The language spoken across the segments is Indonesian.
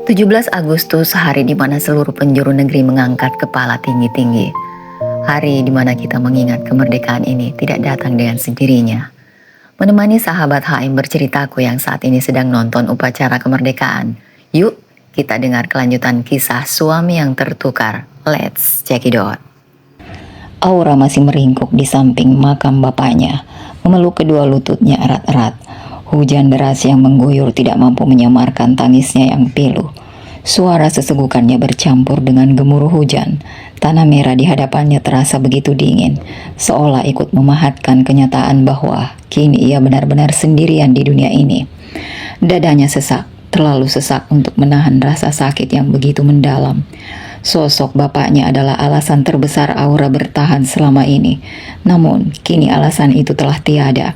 17 Agustus, hari di mana seluruh penjuru negeri mengangkat kepala tinggi-tinggi. Hari di mana kita mengingat kemerdekaan ini tidak datang dengan sendirinya. Menemani sahabat HM berceritaku yang saat ini sedang nonton upacara kemerdekaan. Yuk, kita dengar kelanjutan kisah suami yang tertukar. Let's check it out. Aura masih meringkuk di samping makam bapaknya, memeluk kedua lututnya erat-erat. Hujan deras yang mengguyur tidak mampu menyamarkan tangisnya yang pilu. Suara sesegukannya bercampur dengan gemuruh hujan. Tanah merah di hadapannya terasa begitu dingin, seolah ikut memahatkan kenyataan bahwa kini ia benar-benar sendirian di dunia ini. Dadanya sesak, terlalu sesak untuk menahan rasa sakit yang begitu mendalam. Sosok bapaknya adalah alasan terbesar Aura bertahan selama ini. Namun, kini alasan itu telah tiada.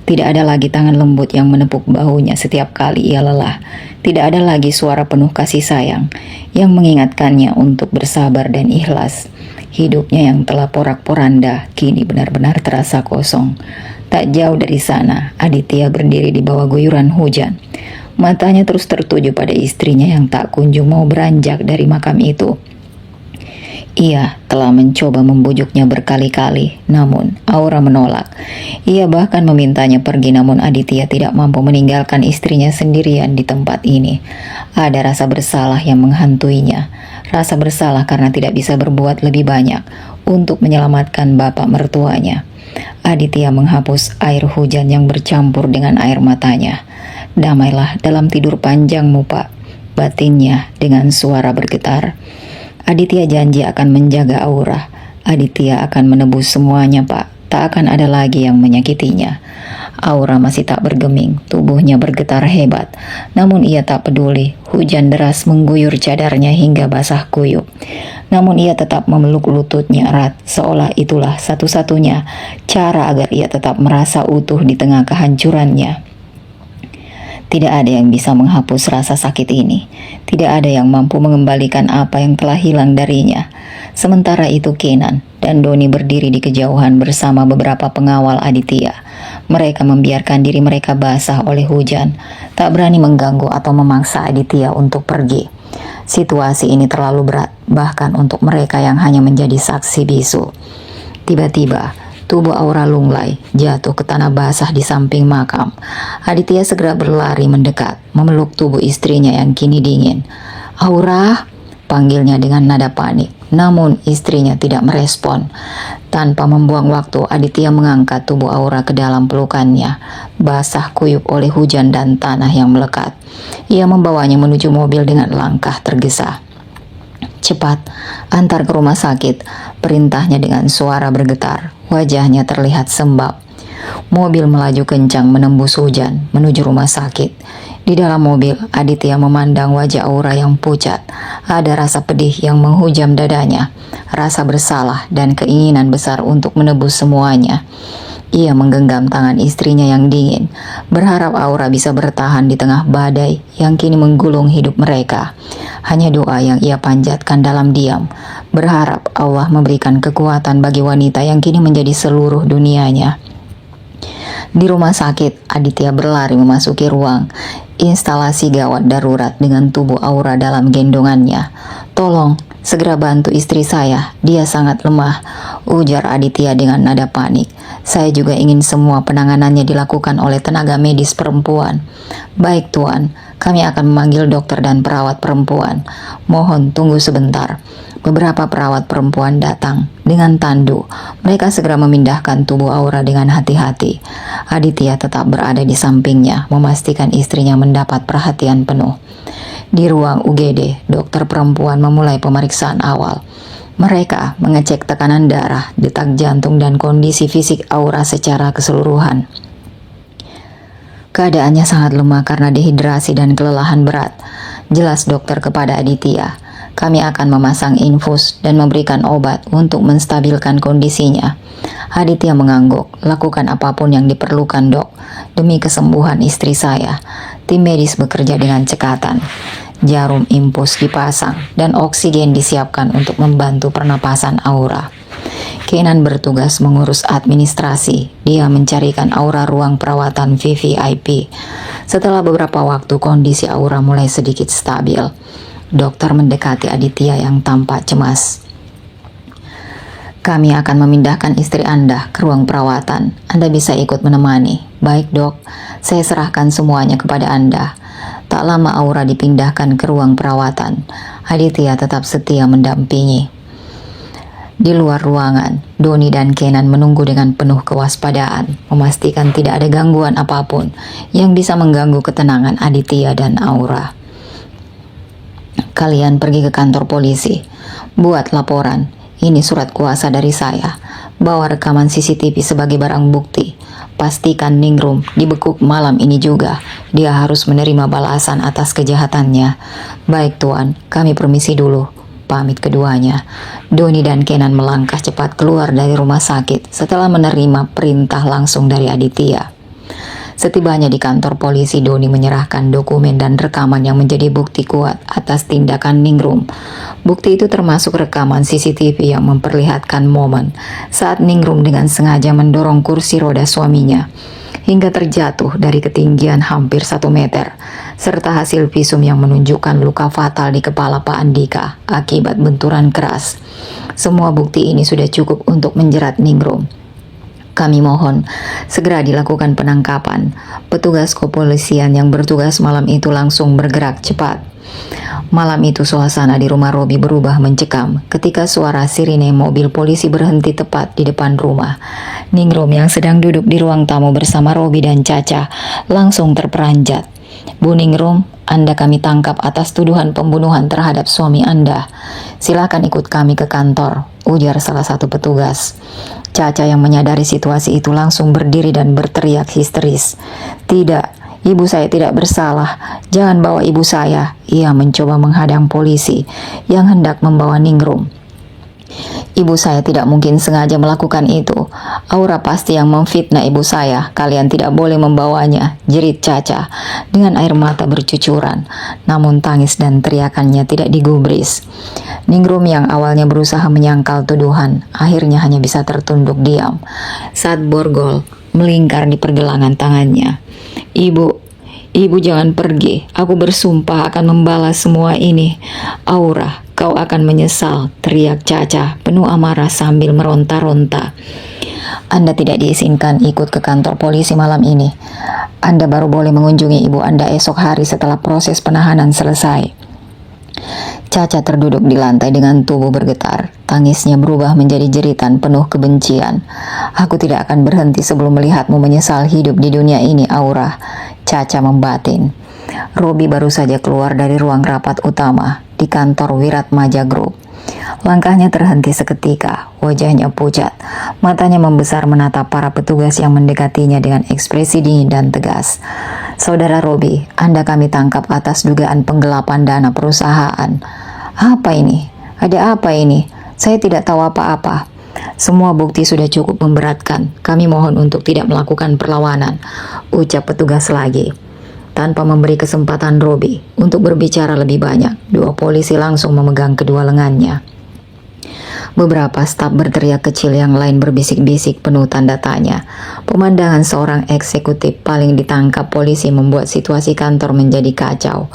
Tidak ada lagi tangan lembut yang menepuk bahunya setiap kali ia lelah. Tidak ada lagi suara penuh kasih sayang yang mengingatkannya untuk bersabar dan ikhlas. Hidupnya yang telah porak-poranda kini benar-benar terasa kosong. Tak jauh dari sana, Aditya berdiri di bawah guyuran hujan. Matanya terus tertuju pada istrinya yang tak kunjung mau beranjak dari makam itu. Ia telah mencoba membujuknya berkali-kali, namun Aura menolak. Ia bahkan memintanya pergi, namun Aditya tidak mampu meninggalkan istrinya sendirian di tempat ini. Ada rasa bersalah yang menghantuinya. Rasa bersalah karena tidak bisa berbuat lebih banyak untuk menyelamatkan bapak mertuanya. Aditya menghapus air hujan yang bercampur dengan air matanya. "Damailah dalam tidur panjangmu, Pak," batinnya dengan suara bergetar. Aditya janji akan menjaga Aura. Aditya akan menebus semuanya, Pak. Tak akan ada lagi yang menyakitinya. Aura masih tak bergeming, tubuhnya bergetar hebat. Namun ia tak peduli. Hujan deras mengguyur cadarnya hingga basah kuyup. Namun ia tetap memeluk lututnya erat, seolah itulah satu-satunya cara agar ia tetap merasa utuh di tengah kehancurannya. Tidak ada yang bisa menghapus rasa sakit ini. Tidak ada yang mampu mengembalikan apa yang telah hilang darinya. Sementara itu Kenan dan Doni berdiri di kejauhan bersama beberapa pengawal Aditya. Mereka membiarkan diri mereka basah oleh hujan, tak berani mengganggu atau memaksa Aditya untuk pergi. Situasi ini terlalu berat, bahkan untuk mereka yang hanya menjadi saksi bisu. Tiba-tiba, tubuh Aura lunglai, jatuh ke tanah basah di samping makam. Aditya segera berlari mendekat, memeluk tubuh istrinya yang kini dingin. "Aura," panggilnya dengan nada panik. Namun istrinya tidak merespon. Tanpa membuang waktu, Aditya mengangkat tubuh Aura ke dalam pelukannya, basah kuyup oleh hujan dan tanah yang melekat. Ia membawanya menuju mobil dengan langkah tergesa. "Cepat, antar ke rumah sakit," perintahnya dengan suara bergetar. Wajahnya terlihat sembab. Mobil melaju kencang menembus hujan menuju rumah sakit. Di dalam mobil, Aditya memandang wajah Aura yang pucat. Ada rasa pedih yang menghujam dadanya, rasa bersalah dan keinginan besar untuk menebus semuanya. Ia menggenggam tangan istrinya yang dingin, berharap Aura bisa bertahan di tengah badai yang kini menggulung hidup mereka. Hanya doa yang ia panjatkan dalam diam, berharap Allah memberikan kekuatan bagi wanita yang kini menjadi seluruh dunianya. Di rumah sakit, Aditya berlari memasuki ruang instalasi gawat darurat dengan tubuh Aura dalam gendongannya. "Tolong, segera bantu istri saya, dia sangat lemah," ujar Aditya dengan nada panik. "Saya juga ingin semua penanganannya dilakukan oleh tenaga medis perempuan." "Baik Tuan, kami akan memanggil dokter dan perawat perempuan. Mohon tunggu sebentar." Beberapa perawat perempuan datang dengan tandu. Mereka segera memindahkan tubuh Aura dengan hati-hati. Aditya tetap berada di sampingnya, memastikan istrinya mendapat perhatian penuh. Di ruang UGD, dokter perempuan memulai pemeriksaan awal. Mereka mengecek tekanan darah, detak jantung, dan kondisi fisik Aura secara keseluruhan. Keadaannya sangat lemah karena dehidrasi dan kelelahan berat. Jelas dokter kepada Aditya. "Kami akan memasang infus dan memberikan obat untuk menstabilkan kondisinya." Aditya mengangguk. "Lakukan apapun yang diperlukan, Dok. Demi kesembuhan istri saya." Tim medis bekerja dengan cekatan. Jarum infus dipasang dan oksigen disiapkan untuk membantu pernapasan Aura. Kenan bertugas mengurus administrasi. Dia mencarikan Aura ruang perawatan VVIP. Setelah beberapa waktu, kondisi Aura mulai sedikit stabil. Dokter mendekati Aditya yang tampak cemas. Kami akan memindahkan istri Anda ke ruang perawatan. Anda bisa ikut menemani. Baik dok, saya serahkan semuanya kepada Anda. Tak lama Aura dipindahkan ke ruang perawatan. Aditya tetap setia mendampingi. Di luar ruangan, Doni dan Kenan menunggu dengan penuh kewaspadaan, memastikan tidak ada gangguan apapun yang bisa mengganggu ketenangan Aditya dan Aura. Kalian pergi ke kantor polisi, buat laporan. Ini surat kuasa dari saya. Bawa rekaman CCTV sebagai barang bukti. Pastikan Ningrum dibekuk malam ini juga. Dia harus menerima balasan atas kejahatannya. Baik tuan, kami permisi dulu. Pamit keduanya. Doni dan Kenan melangkah cepat keluar dari rumah sakit setelah menerima perintah langsung dari Aditya. Setibanya di kantor polisi, Doni menyerahkan dokumen dan rekaman yang menjadi bukti kuat atas tindakan Ningrum. Bukti itu termasuk rekaman CCTV yang memperlihatkan momen saat Ningrum dengan sengaja mendorong kursi roda suaminya hingga terjatuh dari ketinggian hampir 1 meter, serta hasil visum yang menunjukkan luka fatal di kepala Pak Andika akibat benturan keras. Semua bukti ini sudah cukup untuk menjerat Ningrum. Kami mohon segera dilakukan penangkapan. Petugas kepolisian yang bertugas malam itu langsung bergerak cepat. Malam itu suasana di rumah Robi berubah mencekam ketika suara sirine mobil polisi berhenti tepat di depan rumah. Ningrum yang sedang duduk di ruang tamu bersama Robi dan Caca langsung terperanjat. Bu Ningrum, Anda kami tangkap atas tuduhan pembunuhan terhadap suami Anda. Silakan ikut kami ke kantor, ujar salah satu petugas. Caca yang menyadari situasi itu langsung berdiri dan berteriak histeris. Tidak, ibu saya tidak bersalah. Jangan bawa ibu saya. Ia mencoba menghadang polisi yang hendak membawa Ningrum. Ibu saya tidak mungkin sengaja melakukan itu. Aura pasti yang memfitnah ibu saya. Kalian tidak boleh membawanya, jerit Caca dengan air mata bercucuran. Namun tangis dan teriakannya tidak digubris. Ningrum yang awalnya berusaha menyangkal tuduhan, akhirnya hanya bisa tertunduk diam saat borgol melingkar di pergelangan tangannya. Ibu jangan pergi. Aku bersumpah akan membalas semua ini. Aura, kau akan menyesal, teriak Caca penuh amarah sambil meronta-ronta. Anda tidak diizinkan ikut ke kantor polisi malam ini. Anda baru boleh mengunjungi ibu Anda esok hari setelah proses penahanan selesai. Caca terduduk di lantai dengan tubuh bergetar. Tangisnya berubah menjadi jeritan penuh kebencian. Aku tidak akan berhenti sebelum melihatmu menyesal hidup di dunia ini, Aura. Caca membatin. Robi baru saja keluar dari ruang rapat utama di kantor Wiratmaja Group. Langkahnya terhenti seketika, wajahnya pucat, matanya membesar menatap para petugas yang mendekatinya dengan ekspresi dingin dan tegas. Saudara Robi, Anda kami tangkap atas dugaan penggelapan dana perusahaan. Apa ini? Ada apa ini? Saya tidak tahu apa-apa. Semua bukti sudah cukup memberatkan. Kami mohon untuk tidak melakukan perlawanan, ucap petugas lagi. Tanpa memberi kesempatan Robi untuk berbicara lebih banyak, dua polisi langsung memegang kedua lengannya. Beberapa staf berteriak kecil, yang lain berbisik-bisik penuh tanda tanya. Pemandangan seorang eksekutif paling ditangkap polisi membuat situasi kantor menjadi kacau.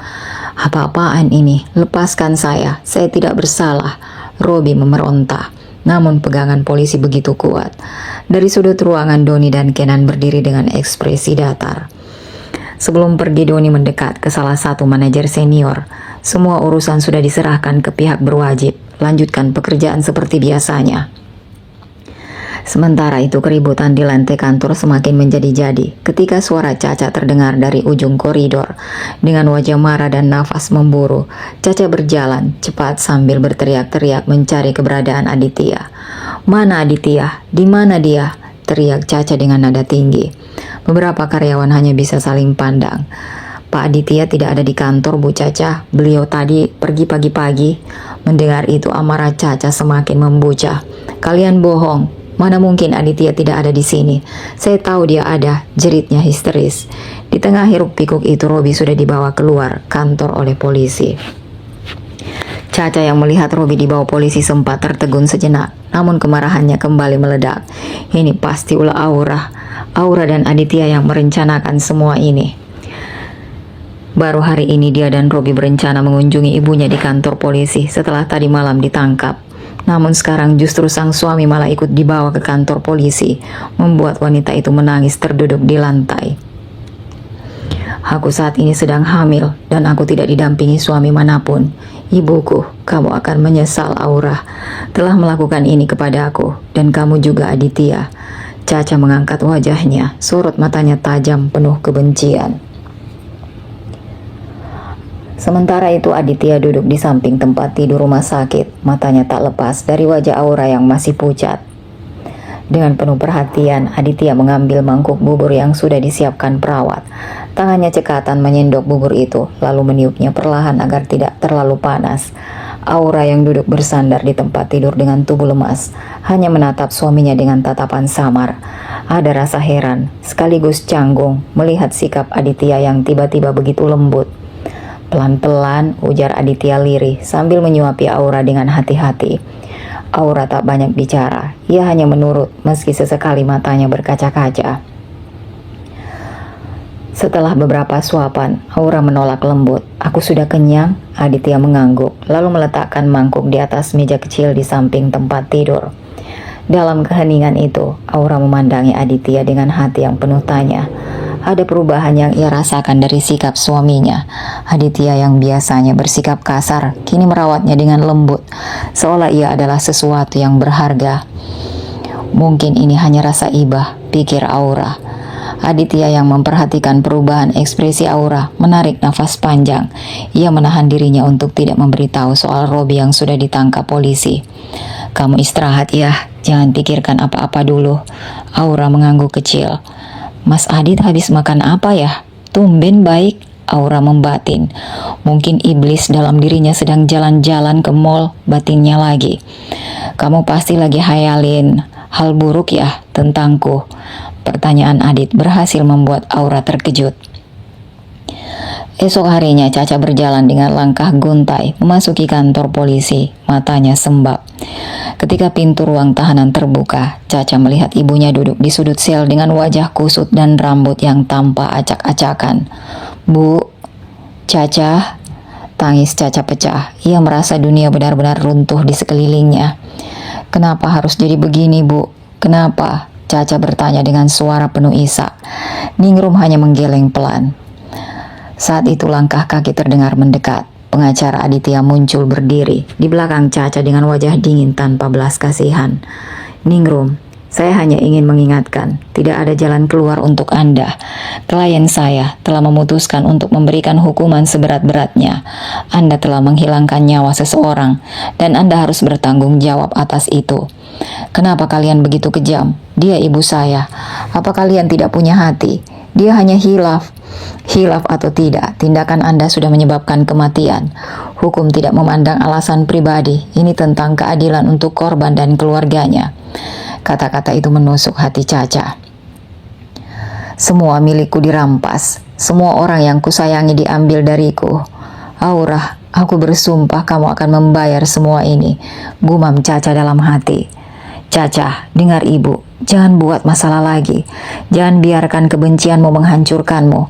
Apa-apaan ini? Lepaskan saya tidak bersalah. Robi memeronta. Namun pegangan polisi begitu kuat. Dari sudut ruangan, Doni dan Kenan berdiri dengan ekspresi datar. Sebelum pergi, Doni mendekat ke salah satu manajer senior. Semua urusan sudah diserahkan ke pihak berwajib. Lanjutkan pekerjaan seperti biasanya. Sementara itu keributan di lantai kantor semakin menjadi-jadi ketika suara Caca terdengar dari ujung koridor. Dengan wajah marah dan nafas memburu, Caca berjalan cepat sambil berteriak-teriak mencari keberadaan Aditya. Mana Aditya? Di mana dia? Teriak Caca dengan nada tinggi. Beberapa karyawan hanya bisa saling pandang. Pak Aditya tidak ada di kantor, Bu Caca. Beliau tadi pergi pagi-pagi. Mendengar itu amarah Caca semakin membucah. Kalian bohong. Mana mungkin Aditya tidak ada di sini. Saya tahu dia ada, jeritnya histeris. Di tengah hiruk pikuk itu Robi sudah dibawa keluar kantor oleh polisi. Caca yang melihat Robi dibawa polisi sempat tertegun sejenak. Namun kemarahannya kembali meledak. Ini pasti ulah Aura dan Aditya yang merencanakan semua ini. Baru hari ini dia dan Robi berencana mengunjungi ibunya di kantor polisi setelah tadi malam ditangkap. Namun sekarang justru sang suami malah ikut dibawa ke kantor polisi, membuat wanita itu menangis terduduk di lantai. Aku saat ini sedang hamil dan aku tidak didampingi suami manapun. Ibuku, kamu akan menyesal, Aura, telah melakukan ini kepada aku, dan kamu juga, Aditya. Caca mengangkat wajahnya, sorot matanya tajam penuh kebencian. Sementara itu Aditya duduk di samping tempat tidur rumah sakit, matanya tak lepas dari wajah Aura yang masih pucat. Dengan penuh perhatian, Aditya mengambil mangkuk bubur yang sudah disiapkan perawat. Tangannya cekatan menyendok bubur itu, lalu meniupnya perlahan agar tidak terlalu panas. Aura yang duduk bersandar di tempat tidur dengan tubuh lemas, hanya menatap suaminya dengan tatapan samar. Ada rasa heran, sekaligus canggung, melihat sikap Aditya yang tiba-tiba begitu lembut. Pelan-pelan, ujar Aditya lirih sambil menyuapi Aura dengan hati-hati. Aura tak banyak bicara, ia hanya menurut meski sesekali matanya berkaca-kaca. Setelah beberapa suapan, Aura menolak lembut. Aku sudah kenyang, Aditya mengangguk, lalu meletakkan mangkuk di atas meja kecil di samping tempat tidur. Dalam keheningan itu, Aura memandangi Aditya dengan hati yang penuh tanya. Ada perubahan yang ia rasakan dari sikap suaminya. Aditya yang biasanya bersikap kasar, kini merawatnya dengan lembut, seolah ia adalah sesuatu yang berharga. Mungkin ini hanya rasa iba, pikir Aura. Aditya yang memperhatikan perubahan ekspresi Aura menarik nafas panjang. Ia menahan dirinya untuk tidak memberitahu soal Robi yang sudah ditangkap polisi. Kamu istirahat ya, jangan pikirkan apa-apa dulu. Aura mengangguk kecil. Mas Adit habis makan apa ya? Tumben baik, Aura membatin. Mungkin iblis dalam dirinya sedang jalan-jalan ke mall, batinnya lagi. Kamu pasti lagi hayalin hal buruk ya tentangku. Pertanyaan Adit berhasil membuat Aura terkejut. Esok harinya Caca berjalan dengan langkah guntai memasuki kantor polisi, matanya sembab. Ketika pintu ruang tahanan terbuka, Caca melihat ibunya duduk di sudut sel dengan wajah kusut dan rambut yang tampak acak-acakan. Bu, Caca, tangis Caca pecah. Ia merasa dunia benar-benar runtuh di sekelilingnya. Kenapa harus jadi begini, Bu? Kenapa? Caca bertanya dengan suara penuh isak. Ningrum hanya menggeleng pelan. Saat itu langkah kaki terdengar mendekat. Pengacara Aditya muncul berdiri di belakang Caca dengan wajah dingin tanpa belas kasihan. Ningrum, saya hanya ingin mengingatkan, tidak ada jalan keluar untuk Anda. Klien saya telah memutuskan untuk memberikan hukuman seberat-beratnya. Anda telah menghilangkan nyawa seseorang dan Anda harus bertanggung jawab atas itu. Kenapa kalian begitu kejam? Dia ibu saya. Apa kalian tidak punya hati? Dia hanya hilaf. Hilaf atau tidak, tindakan Anda sudah menyebabkan kematian. Hukum tidak memandang alasan pribadi. Ini tentang keadilan untuk korban dan keluarganya. Kata-kata itu menusuk hati Caca. Semua milikku dirampas. Semua orang yang kusayangi diambil dariku. Aura, aku bersumpah kamu akan membayar semua ini. Gumam Caca dalam hati. Caca, dengar ibu. Jangan buat masalah lagi. Jangan biarkan kebencianmu menghancurkanmu.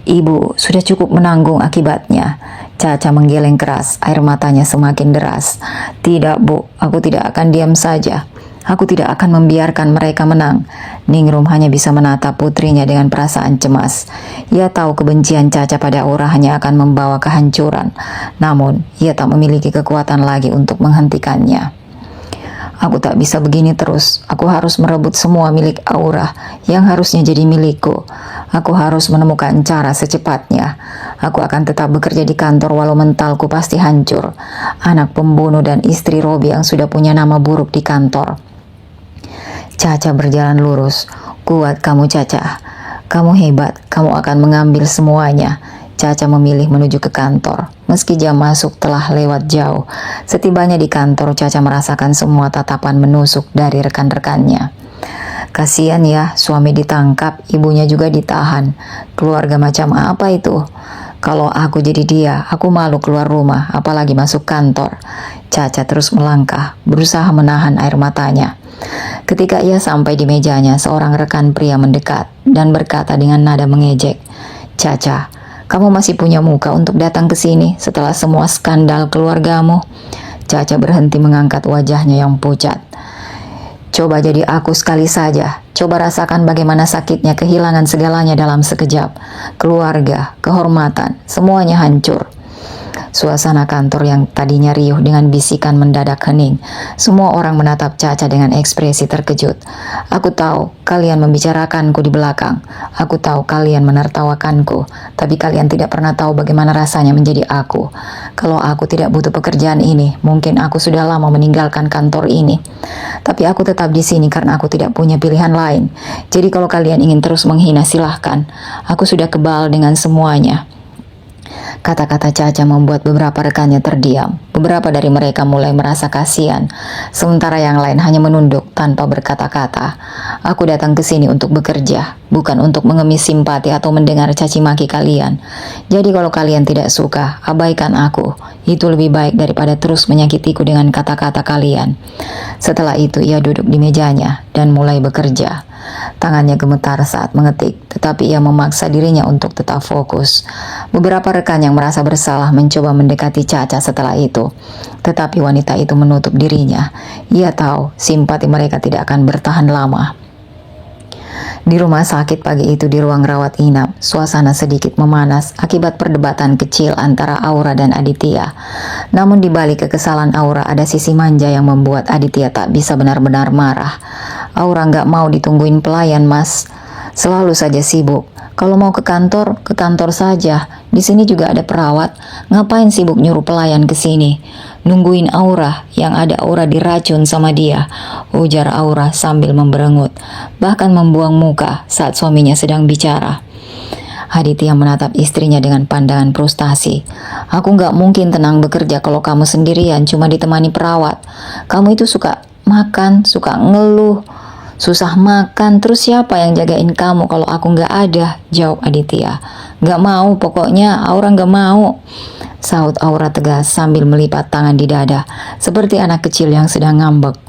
Ibu sudah cukup menanggung akibatnya. Caca menggeleng keras, air matanya semakin deras. Tidak, Bu, aku tidak akan diam saja. Aku tidak akan membiarkan mereka menang. Ningrum hanya bisa menatap putrinya dengan perasaan cemas. Ia tahu kebencian Caca pada Aura hanya akan membawa kehancuran. Namun, ia tak memiliki kekuatan lagi untuk menghentikannya. Aku tak bisa begini terus. Aku harus merebut semua milik Aura yang harusnya jadi milikku. Aku harus menemukan cara secepatnya. Aku akan tetap bekerja di kantor walau mentalku pasti hancur. Anak pembunuh dan istri Robi yang sudah punya nama buruk di kantor. Caca berjalan lurus. Kuat kamu, Caca. Kamu hebat. Kamu akan mengambil semuanya. Caca memilih menuju ke kantor. Meski jam masuk telah lewat jauh, setibanya di kantor Caca merasakan semua tatapan menusuk dari rekan-rekannya. Kasihan ya, suami ditangkap, ibunya juga ditahan. Keluarga macam apa itu? Kalau aku jadi dia, aku malu keluar rumah, apalagi masuk kantor. Caca terus melangkah, berusaha menahan air matanya. Ketika ia sampai di mejanya, seorang rekan pria mendekat dan berkata dengan nada mengejek, Caca, Kamu masih punya muka untuk datang ke sini setelah semua skandal keluargamu? Caca berhenti mengangkat wajahnya yang pucat. Coba jadi aku sekali saja. Coba rasakan bagaimana sakitnya kehilangan segalanya dalam sekejap. Keluarga, kehormatan, semuanya hancur. Suasana kantor yang tadinya riuh dengan bisikan mendadak hening. Semua orang menatap Caca dengan ekspresi terkejut. Aku tahu kalian membicarakanku di belakang. Aku tahu kalian menertawakanku. Tapi kalian tidak pernah tahu bagaimana rasanya menjadi aku. Kalau aku tidak butuh pekerjaan ini, mungkin aku sudah lama meninggalkan kantor ini. Tapi aku tetap di sini karena aku tidak punya pilihan lain. Jadi kalau kalian ingin terus menghina, silahkan. Aku sudah kebal dengan semuanya. Kata-kata Caca membuat beberapa rekannya terdiam. Beberapa dari mereka mulai merasa kasihan, sementara yang lain hanya menunduk tanpa berkata-kata. Aku datang ke sini untuk bekerja, bukan untuk mengemis simpati atau mendengar caci maki kalian. Jadi kalau kalian tidak suka, abaikan aku. Itu lebih baik daripada terus menyakitiku dengan kata-kata kalian. Setelah itu ia duduk di mejanya dan mulai bekerja. Tangannya gemetar saat mengetik, tetapi ia memaksa dirinya untuk tetap fokus. Beberapa rekan yang merasa bersalah mencoba mendekati Caca setelah itu, tetapi wanita itu menutup dirinya. Ia tahu simpati mereka tidak akan bertahan lama. Di rumah sakit pagi itu di ruang rawat inap, suasana sedikit memanas akibat perdebatan kecil antara Aura dan Aditya. Namun di balik kekesalan Aura ada sisi manja yang membuat Aditya tak bisa benar-benar marah. Aura nggak mau ditungguin pelayan, Mas. Selalu saja sibuk. Kalau mau ke kantor saja. Di sini juga ada perawat. Ngapain sibuk nyuruh pelayan ke sini? Nungguin Aura, yang ada Aura diracun sama dia, ujar Aura sambil memberengut, bahkan membuang muka saat suaminya sedang bicara. Aditya menatap istrinya dengan pandangan frustasi. Aku nggak mungkin tenang bekerja kalau kamu sendirian cuma ditemani perawat. Kamu itu suka makan, suka ngeluh, susah makan, terus siapa yang jagain kamu kalau aku nggak ada? Jawab Aditya. Nggak mau, pokoknya Aura nggak mau, sahut Aura tegas sambil melipat tangan di dada, seperti anak kecil yang sedang ngambek.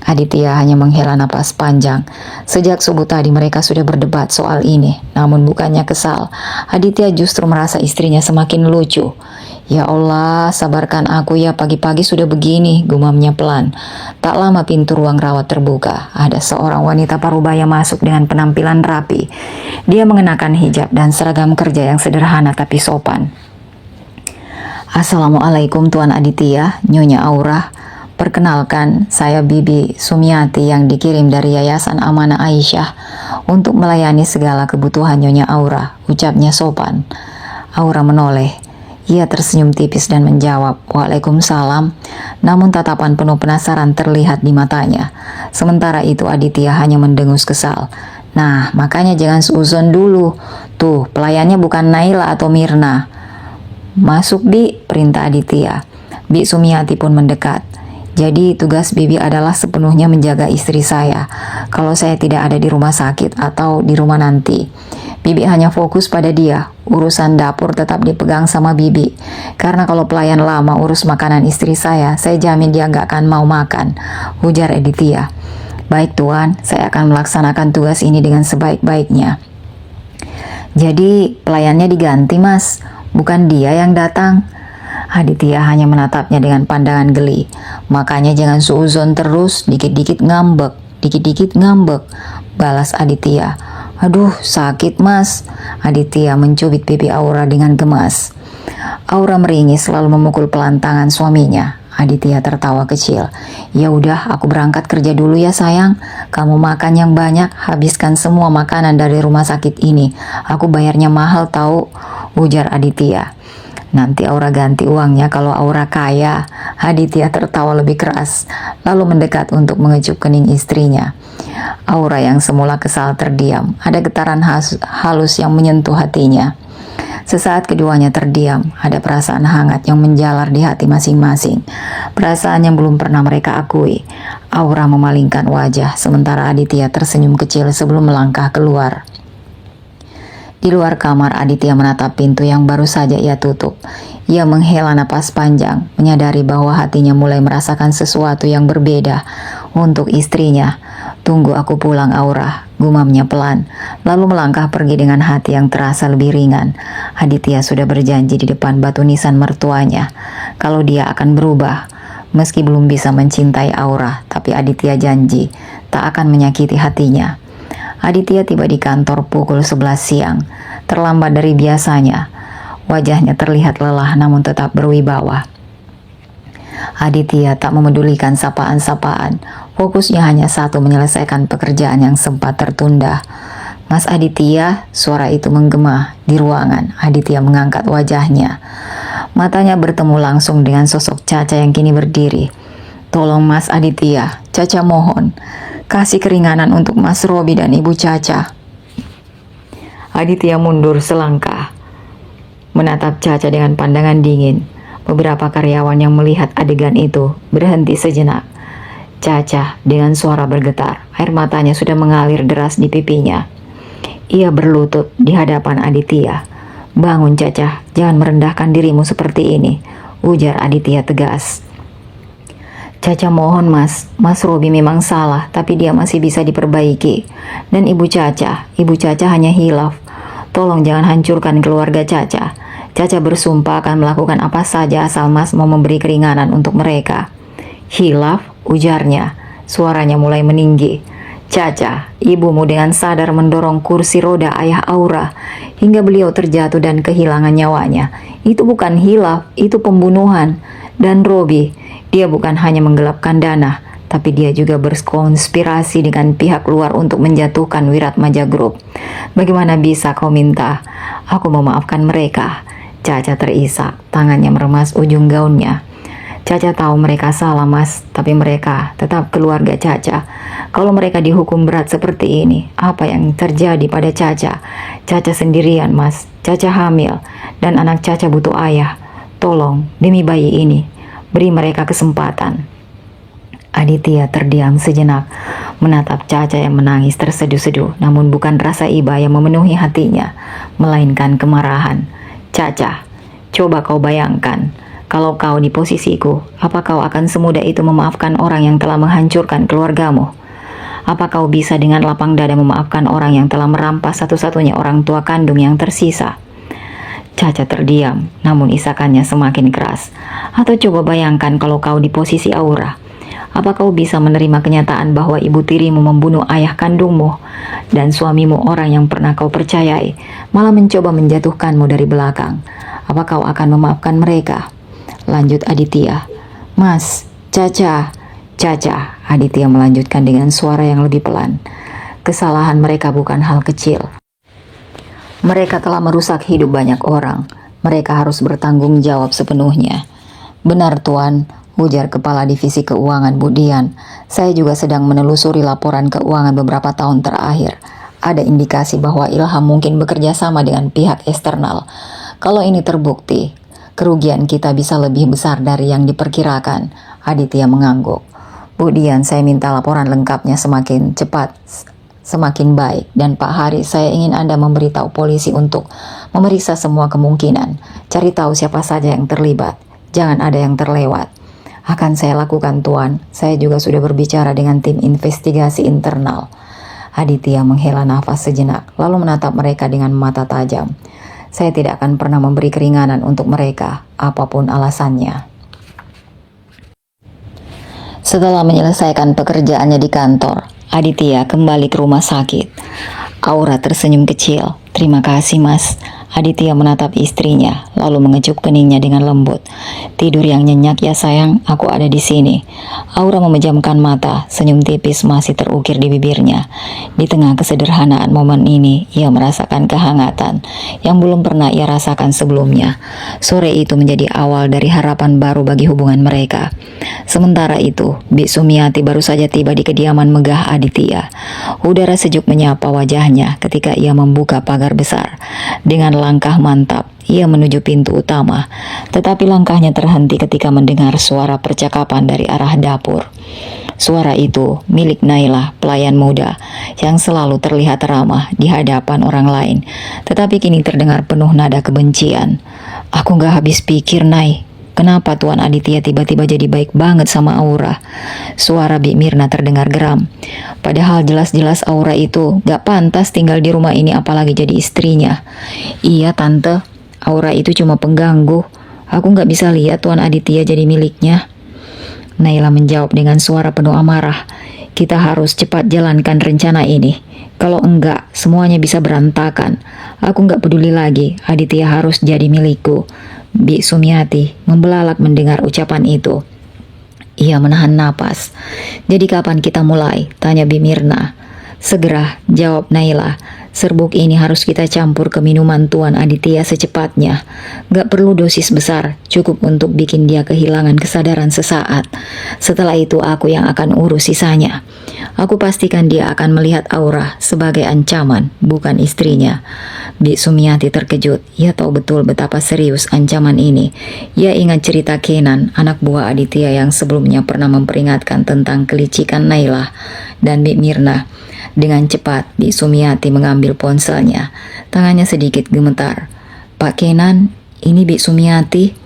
Aditya hanya menghela napas panjang. Sejak subuh tadi mereka sudah berdebat soal ini, namun bukannya kesal. Aditya justru merasa istrinya semakin lucu. Ya Allah, sabarkan aku ya, pagi-pagi sudah begini, gumamnya pelan. Tak lama pintu ruang rawat terbuka. Ada seorang wanita parubaya masuk dengan penampilan rapi. Dia mengenakan hijab dan seragam kerja yang sederhana tapi sopan. Assalamualaikum Tuan Aditya, Nyonya Aura. Perkenalkan, saya Bibi Sumiati yang dikirim dari Yayasan Amanah Aisyah untuk melayani segala kebutuhan Nyonya Aura, ucapnya sopan. Aura menoleh. Ia tersenyum tipis dan menjawab, Waalaikumsalam. Namun tatapan penuh penasaran terlihat di matanya. Sementara itu Aditya hanya mendengus kesal. Nah, makanya jangan seuzon dulu. Tuh, pelayannya bukan Naila atau Mirna. Masuk, Bi, perintah Aditya. Bi Sumiati pun mendekat. Jadi tugas Bibi adalah sepenuhnya menjaga istri saya kalau saya tidak ada di rumah sakit atau di rumah nanti. Bibi hanya fokus pada dia. Urusan dapur tetap dipegang sama Bibi. Karena kalau pelayan lama urus makanan istri saya jamin dia nggak akan mau makan, ujar Aditya. Baik Tuan, saya akan melaksanakan tugas ini dengan sebaik-baiknya. Jadi pelayannya diganti, Mas, bukan dia yang datang. Aditya hanya menatapnya dengan pandangan geli. Makanya jangan suuzon terus, dikit-dikit ngambek, balas Aditya. Aduh, sakit Mas. Aditya mencubit pipi Aura dengan gemas. Aura meringis lalu memukul pelan tangan suaminya. Aditya tertawa kecil. Ya udah, aku berangkat kerja dulu ya sayang. Kamu makan yang banyak, habiskan semua makanan dari rumah sakit ini. Aku bayarnya mahal tahu, ujar Aditya. Nanti Aura ganti uangnya kalau Aura kaya. Aditya tertawa lebih keras, lalu mendekat untuk mengecup kening istrinya. Aura yang semula kesal terdiam. Ada getaran halus yang menyentuh hatinya. Sesaat keduanya terdiam. Ada perasaan hangat yang menjalar di hati masing-masing. Perasaan yang belum pernah mereka akui. Aura memalingkan wajah, sementara Aditya tersenyum kecil sebelum melangkah keluar. Di luar kamar, Aditya menatap pintu yang baru saja ia tutup. Ia menghela napas panjang, menyadari bahwa hatinya mulai merasakan sesuatu yang berbeda untuk istrinya. Tunggu aku pulang, Aura. gumamnya pelan, lalu melangkah pergi dengan hati yang terasa lebih ringan. Aditya sudah berjanji di depan batu nisan mertuanya kalau dia akan berubah. Meski belum bisa mencintai Aura, tapi Aditya janji tak akan menyakiti hatinya. Aditya tiba di kantor pukul 11 siang, terlambat dari biasanya. Wajahnya terlihat lelah namun tetap berwibawa. Aditya tak memedulikan sapaan-sapaan, fokusnya hanya satu, menyelesaikan pekerjaan yang sempat tertunda. Mas Aditya, suara itu menggema di ruangan. Aditya mengangkat wajahnya. Matanya bertemu langsung dengan sosok Caca yang kini berdiri. Tolong Mas Aditya, Caca mohon, kasih keringanan untuk Mas Robi dan Ibu Caca. Aditya mundur selangkah, menatap Caca dengan pandangan dingin. Beberapa karyawan yang melihat adegan itu berhenti sejenak. Caca dengan suara bergetar, air matanya sudah mengalir deras di pipinya. Ia berlutut di hadapan Aditya. Bangun Caca, jangan merendahkan dirimu seperti ini, ujar Aditya tegas. Caca mohon Mas Robi memang salah, tapi dia masih bisa diperbaiki. Dan Ibu Caca hanya hilaf. Tolong jangan hancurkan keluarga Caca. Caca bersumpah akan melakukan apa saja asal Mas mau memberi keringanan untuk mereka. Hilaf, ujarnya. Suaranya mulai meninggi. Caca, ibumu dengan sadar mendorong kursi roda ayah Aura hingga beliau terjatuh dan kehilangan nyawanya. Itu bukan hilaf, itu pembunuhan. Dan Robi, dia bukan hanya menggelapkan dana, tapi dia juga berkonspirasi dengan pihak luar untuk menjatuhkan Wiratmaja Group. Bagaimana bisa kau minta aku memaafkan mereka? Caca terisak, tangannya meremas ujung gaunnya. Caca tahu mereka salah Mas, tapi mereka tetap keluarga Caca. Kalau mereka dihukum berat seperti ini, apa yang terjadi pada Caca? Caca sendirian Mas, Caca hamil, dan anak Caca butuh ayah. Tolong, demi bayi ini, beri mereka kesempatan. Aditya terdiam sejenak, menatap Caca yang menangis terseduh-seduh, namun bukan rasa iba yang memenuhi hatinya, melainkan kemarahan. Caca, coba kau bayangkan, kalau kau di posisiku, apa kau akan semudah itu memaafkan orang yang telah menghancurkan keluargamu? Apa kau bisa dengan lapang dada memaafkan orang yang telah merampas satu-satunya orang tua kandung yang tersisa? Caca terdiam, namun isakannya semakin keras. Atau coba bayangkan kalau kau di posisi Aura. Apa kau bisa menerima kenyataan bahwa ibu tirimu membunuh ayah kandungmu dan suamimu, orang yang pernah kau percayai, malah mencoba menjatuhkanmu dari belakang? Apa kau akan memaafkan mereka? Lanjut Aditya. Mas, Caca, Aditya melanjutkan dengan suara yang lebih pelan. Kesalahan mereka bukan hal kecil. Mereka telah merusak hidup banyak orang. Mereka harus bertanggung jawab sepenuhnya. Benar Tuan, ujar Kepala Divisi Keuangan Budian. Saya juga sedang menelusuri laporan keuangan beberapa tahun terakhir. Ada indikasi bahwa Ilham mungkin bekerja sama dengan pihak eksternal. Kalau ini terbukti, kerugian kita bisa lebih besar dari yang diperkirakan. Aditya mengangguk. Budian, saya minta laporan lengkapnya semakin cepat, semakin baik. Dan Pak Hari, saya ingin Anda memberitahu polisi untuk memeriksa semua kemungkinan. Cari tahu siapa saja yang terlibat. Jangan ada yang terlewat. Akan saya lakukan Tuan. Saya juga sudah berbicara dengan tim investigasi internal. Aditya menghela nafas sejenak, lalu menatap mereka dengan mata tajam. Saya tidak akan pernah memberi keringanan untuk mereka, apapun alasannya. Setelah menyelesaikan pekerjaannya di kantor, Aditya kembali ke rumah sakit. Aura tersenyum kecil. Terima kasih Mas. Aditya menatap istrinya, lalu mengecup keningnya dengan lembut. Tidur yang nyenyak ya sayang, aku ada di sini. Aura memejamkan mata, senyum tipis masih terukir di bibirnya. Di tengah kesederhanaan momen ini, ia merasakan kehangatan yang belum pernah ia rasakan sebelumnya. Sore itu menjadi awal dari harapan baru bagi hubungan mereka. Sementara itu, Bik Sumiati baru saja tiba di kediaman megah Aditya. Udara sejuk menyapa wajahnya ketika ia membuka pagar besar. Dengan langkah mantap, ia menuju pintu utama, tetapi langkahnya terhenti ketika mendengar suara percakapan dari arah dapur. Suara itu milik Naila, pelayan muda, yang selalu terlihat ramah di hadapan orang lain, tetapi kini terdengar penuh nada kebencian. Aku gak habis pikir, Nay. kenapa Tuan Aditya tiba-tiba jadi baik banget sama Aura? Suara Bi Mirna terdengar geram. Padahal jelas-jelas Aura itu gak pantas tinggal di rumah ini apalagi jadi istrinya. Iya Tante, Aura itu cuma pengganggu. Aku gak bisa lihat Tuan Aditya jadi miliknya. Naila menjawab dengan suara penuh amarah. Kita harus cepat jalankan rencana ini. Kalau enggak, semuanya bisa berantakan. Aku enggak peduli lagi, Aditya harus jadi milikku. Bi Sumiati membelalak mendengar ucapan itu. Ia menahan napas. Jadi kapan kita mulai? Tanya Bi Mirna. Segera, jawab Naila. Serbuk ini harus kita campur ke minuman Tuan Aditya secepatnya. Gak perlu dosis besar, cukup untuk bikin dia kehilangan kesadaran sesaat. Setelah itu aku yang akan urus sisanya. Aku pastikan dia akan melihat Aura sebagai ancaman, bukan istrinya. Bi Sumiati terkejut. Ia tahu betul betapa serius ancaman ini. Ia ingat cerita Kenan, anak buah Aditya yang sebelumnya pernah memperingatkan tentang kelicikan Naila dan Bi Mirna. Dengan cepat, Bi Sumiati mengambil ponselnya. Tangannya sedikit gemetar. Pak Kenan, ini Bi Sumiati.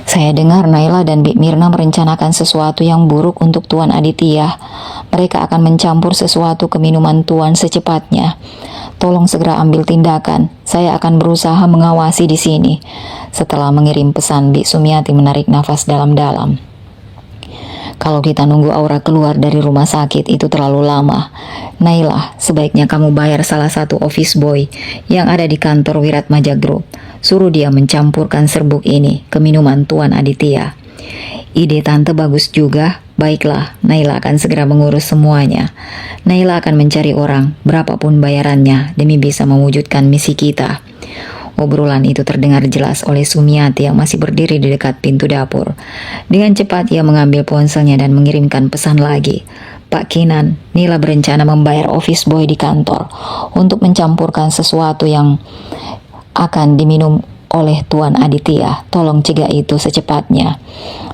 Saya dengar Naila dan Bi Mirna merencanakan sesuatu yang buruk untuk Tuan Aditya. Mereka akan mencampur sesuatu ke minuman Tuan secepatnya. Tolong segera ambil tindakan. Saya akan berusaha mengawasi di sini. Setelah mengirim pesan, Bi Sumiati menarik nafas dalam-dalam. Kalau kita nunggu Aura keluar dari rumah sakit itu terlalu lama. Naila, sebaiknya kamu bayar salah satu office boy yang ada di kantor Wiratmaja Group. Suruh dia mencampurkan serbuk ini ke minuman Tuan Aditya. Ide Tante bagus juga. Baiklah, Naila akan segera mengurus semuanya. Naila akan mencari orang, berapapun bayarannya, demi bisa mewujudkan misi kita. Obrolan itu terdengar jelas oleh Sumiati yang masih berdiri di dekat pintu dapur. Dengan cepat ia mengambil ponselnya dan mengirimkan pesan lagi. Pak Kenan, Nila berencana membayar office boy di kantor untuk mencampurkan sesuatu yang akan diminum oleh Tuan Aditya. Tolong cegah itu secepatnya.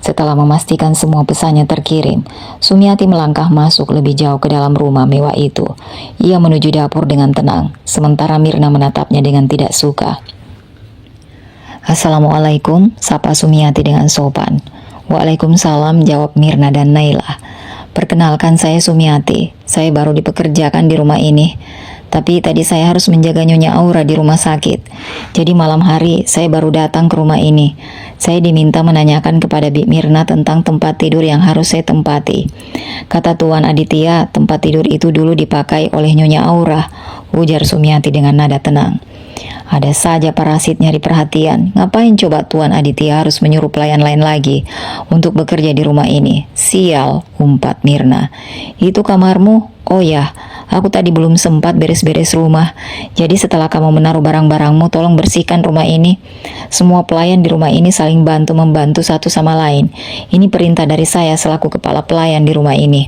Setelah memastikan semua pesannya terkirim, Sumiati melangkah masuk lebih jauh ke dalam rumah mewah itu. Ia menuju dapur dengan tenang, sementara Mirna menatapnya dengan tidak suka. Assalamualaikum, sapa Sumiati dengan sopan. Waalaikumsalam, jawab Mirna dan Naila. Perkenalkan, saya Sumiati. Saya baru dipekerjakan di rumah ini. Tapi tadi saya harus menjaga Nyonya Aura di rumah sakit. Jadi malam hari saya baru datang ke rumah ini. Saya diminta menanyakan kepada Bi Mirna tentang tempat tidur yang harus saya tempati. Kata Tuan Aditya, tempat tidur itu dulu dipakai oleh Nyonya Aura, ujar Sumiati dengan nada tenang. Ada saja parasit nyari perhatian. Ngapain coba Tuan Aditya harus menyuruh pelayan lain lagi untuk bekerja di rumah ini? Sial, umpat Mirna. Itu kamarmu? Oh ya, aku tadi belum sempat beres-beres rumah. Jadi setelah kamu menaruh barang-barangmu, tolong bersihkan rumah ini. Semua pelayan di rumah ini saling bantu-membantu satu sama lain. Ini perintah dari saya selaku kepala pelayan di rumah ini.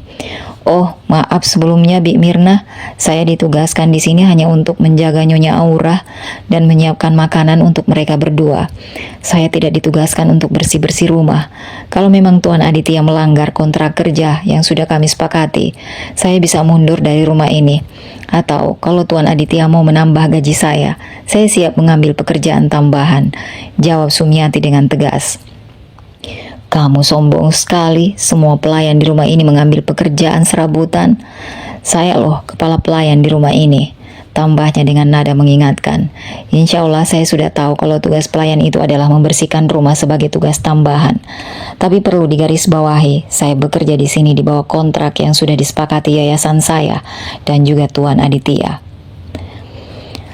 Oh, maaf sebelumnya Bi Mirna. Saya ditugaskan di sini hanya untuk menjaga Nyonya Aura dan menyiapkan makanan untuk mereka berdua. Saya tidak ditugaskan untuk bersih-bersih rumah. Kalau memang Tuan Aditya melanggar kontrak kerja yang sudah kami sepakati, saya bisa mundur dari rumah ini. Atau kalau Tuan Aditya mau menambah gaji saya siap mengambil pekerjaan tambahan, jawab Sumiati dengan tegas. Kamu sombong sekali, semua pelayan di rumah ini mengambil pekerjaan serabutan. Saya loh kepala pelayan di rumah ini, tambahnya dengan nada mengingatkan. Insya Allah saya sudah tahu kalau tugas pelayan itu adalah membersihkan rumah sebagai tugas tambahan. Tapi perlu digarisbawahi, saya bekerja di sini di bawah kontrak yang sudah disepakati yayasan saya dan juga Tuan Aditya.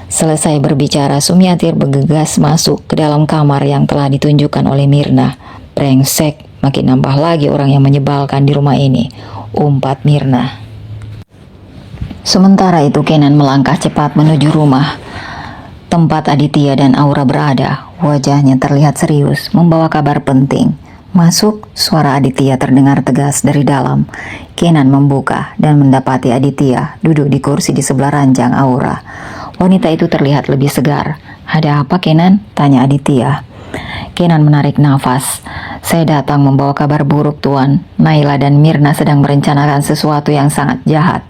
Selesai berbicara, Sumiati bergegas masuk ke dalam kamar yang telah ditunjukkan oleh Mirna. Brengsek, makin nambah lagi orang yang menyebalkan di rumah ini, umpat Mirna. Sementara itu Kenan melangkah cepat menuju rumah tempat Aditya dan Aura berada. Wajahnya terlihat serius, membawa kabar penting. Masuk, suara Aditya terdengar tegas dari dalam. Kenan membuka dan mendapati Aditya duduk di kursi di sebelah ranjang Aura. Wanita itu terlihat lebih segar. Ada apa Kenan? Tanya Aditya. Kenan menarik nafas. Saya datang membawa kabar buruk Tuan. Naila dan Mirna sedang merencanakan sesuatu yang sangat jahat.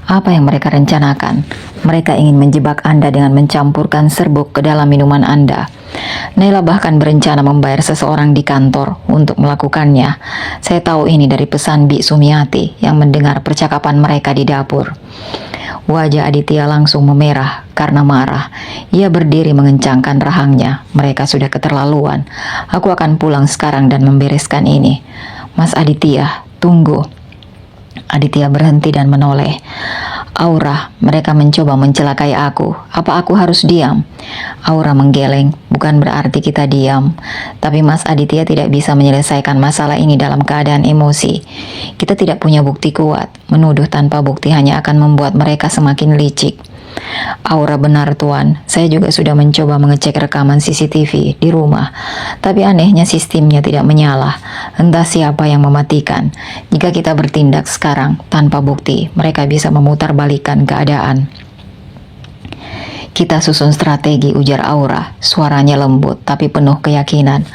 Apa yang mereka rencanakan? Mereka ingin menjebak Anda dengan mencampurkan serbuk ke dalam minuman Anda. Naila bahkan berencana membayar seseorang di kantor untuk melakukannya. Saya tahu ini dari pesan Bi Sumiati yang mendengar percakapan mereka di dapur. Wajah Aditya langsung memerah karena marah. Ia berdiri mengencangkan rahangnya. Mereka sudah keterlaluan. Aku akan pulang sekarang dan membereskan ini. Mas Aditya, tunggu. Aditya berhenti dan menoleh. Aura, mereka mencoba mencelakai aku. Apa aku harus diam? Aura menggeleng. Bukan berarti kita diam. Tapi Mas Aditya tidak bisa menyelesaikan masalah ini dalam keadaan emosi. Kita tidak punya bukti kuat. Menuduh tanpa bukti hanya akan membuat mereka semakin licik. Aura, benar Tuan, saya juga sudah mencoba mengecek rekaman CCTV di rumah, tapi anehnya sistemnya tidak menyala. Entah siapa yang mematikan. Jika kita bertindak sekarang tanpa bukti, mereka bisa memutarbalikkan keadaan. Kita susun strategi, ujar Aura, suaranya lembut tapi penuh keyakinan.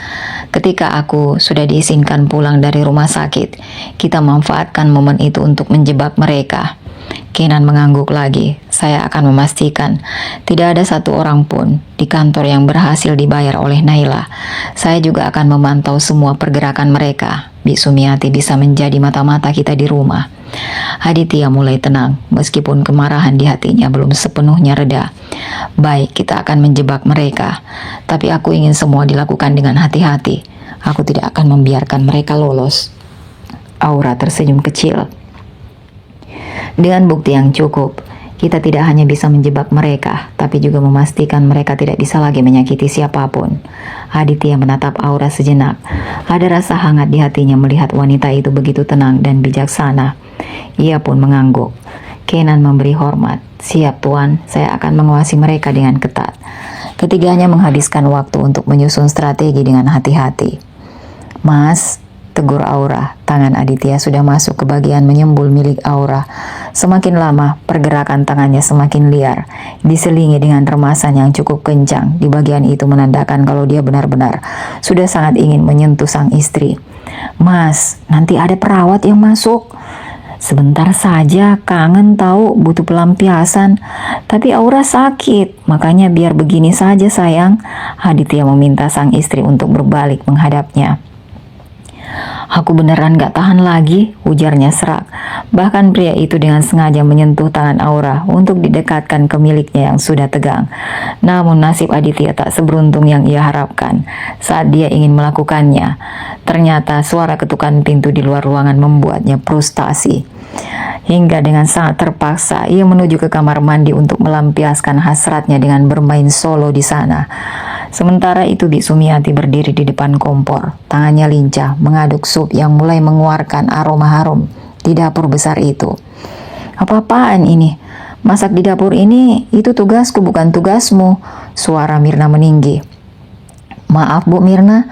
Ketika aku sudah diizinkan pulang dari rumah sakit, kita manfaatkan momen itu untuk menjebak mereka. Kenan mengangguk lagi. Saya akan memastikan tidak ada satu orang pun di kantor yang berhasil dibayar oleh Naila. Saya juga akan memantau semua pergerakan mereka. Bi Sumiati bisa menjadi mata-mata kita di rumah. Aditya mulai tenang, meskipun kemarahan di hatinya belum sepenuhnya reda. Baik, kita akan menjebak mereka. Tapi aku ingin semua dilakukan dengan hati-hati. Aku tidak akan membiarkan mereka lolos. Aura tersenyum kecil. Dengan bukti yang cukup, kita tidak hanya bisa menjebak mereka, tapi juga memastikan mereka tidak bisa lagi menyakiti siapapun. Aditya menatap Aura sejenak. Ada rasa hangat di hatinya melihat wanita itu begitu tenang dan bijaksana. Ia pun mengangguk. Kenan memberi hormat. Siap Tuan, saya akan menguasai mereka dengan ketat. Ketiganya menghabiskan waktu untuk menyusun strategi dengan hati-hati. Mas, tegur Aura. Tangan Aditya sudah masuk ke bagian menyembul milik Aura. Semakin lama, pergerakan tangannya semakin liar, diselingi dengan remasan yang cukup kencang. Di bagian itu menandakan kalau dia benar-benar sudah sangat ingin menyentuh sang istri. Mas, nanti ada perawat yang masuk. Sebentar saja, kangen tahu, butuh pelampiasan. Tapi Aura sakit, makanya biar begini saja sayang. Aditya meminta sang istri untuk berbalik menghadapnya. Aku beneran gak tahan lagi, ujarnya serak. Bahkan pria itu dengan sengaja menyentuh tangan Aura untuk didekatkan ke miliknya yang sudah tegang. Namun nasib Aditya tak seberuntung yang ia harapkan saat dia ingin melakukannya. Ternyata suara ketukan pintu di luar ruangan membuatnya frustasi. Hingga dengan sangat terpaksa ia menuju ke kamar mandi untuk melampiaskan hasratnya dengan bermain solo di sana. Sementara itu Bi Sumiati berdiri di depan kompor. Tangannya lincah mengaduk sup yang mulai mengeluarkan aroma harum di dapur besar itu. Apa-apaan ini? Masak di dapur ini, itu tugasku bukan tugasmu. Suara Mirna meninggi. Maaf Bu Mirna,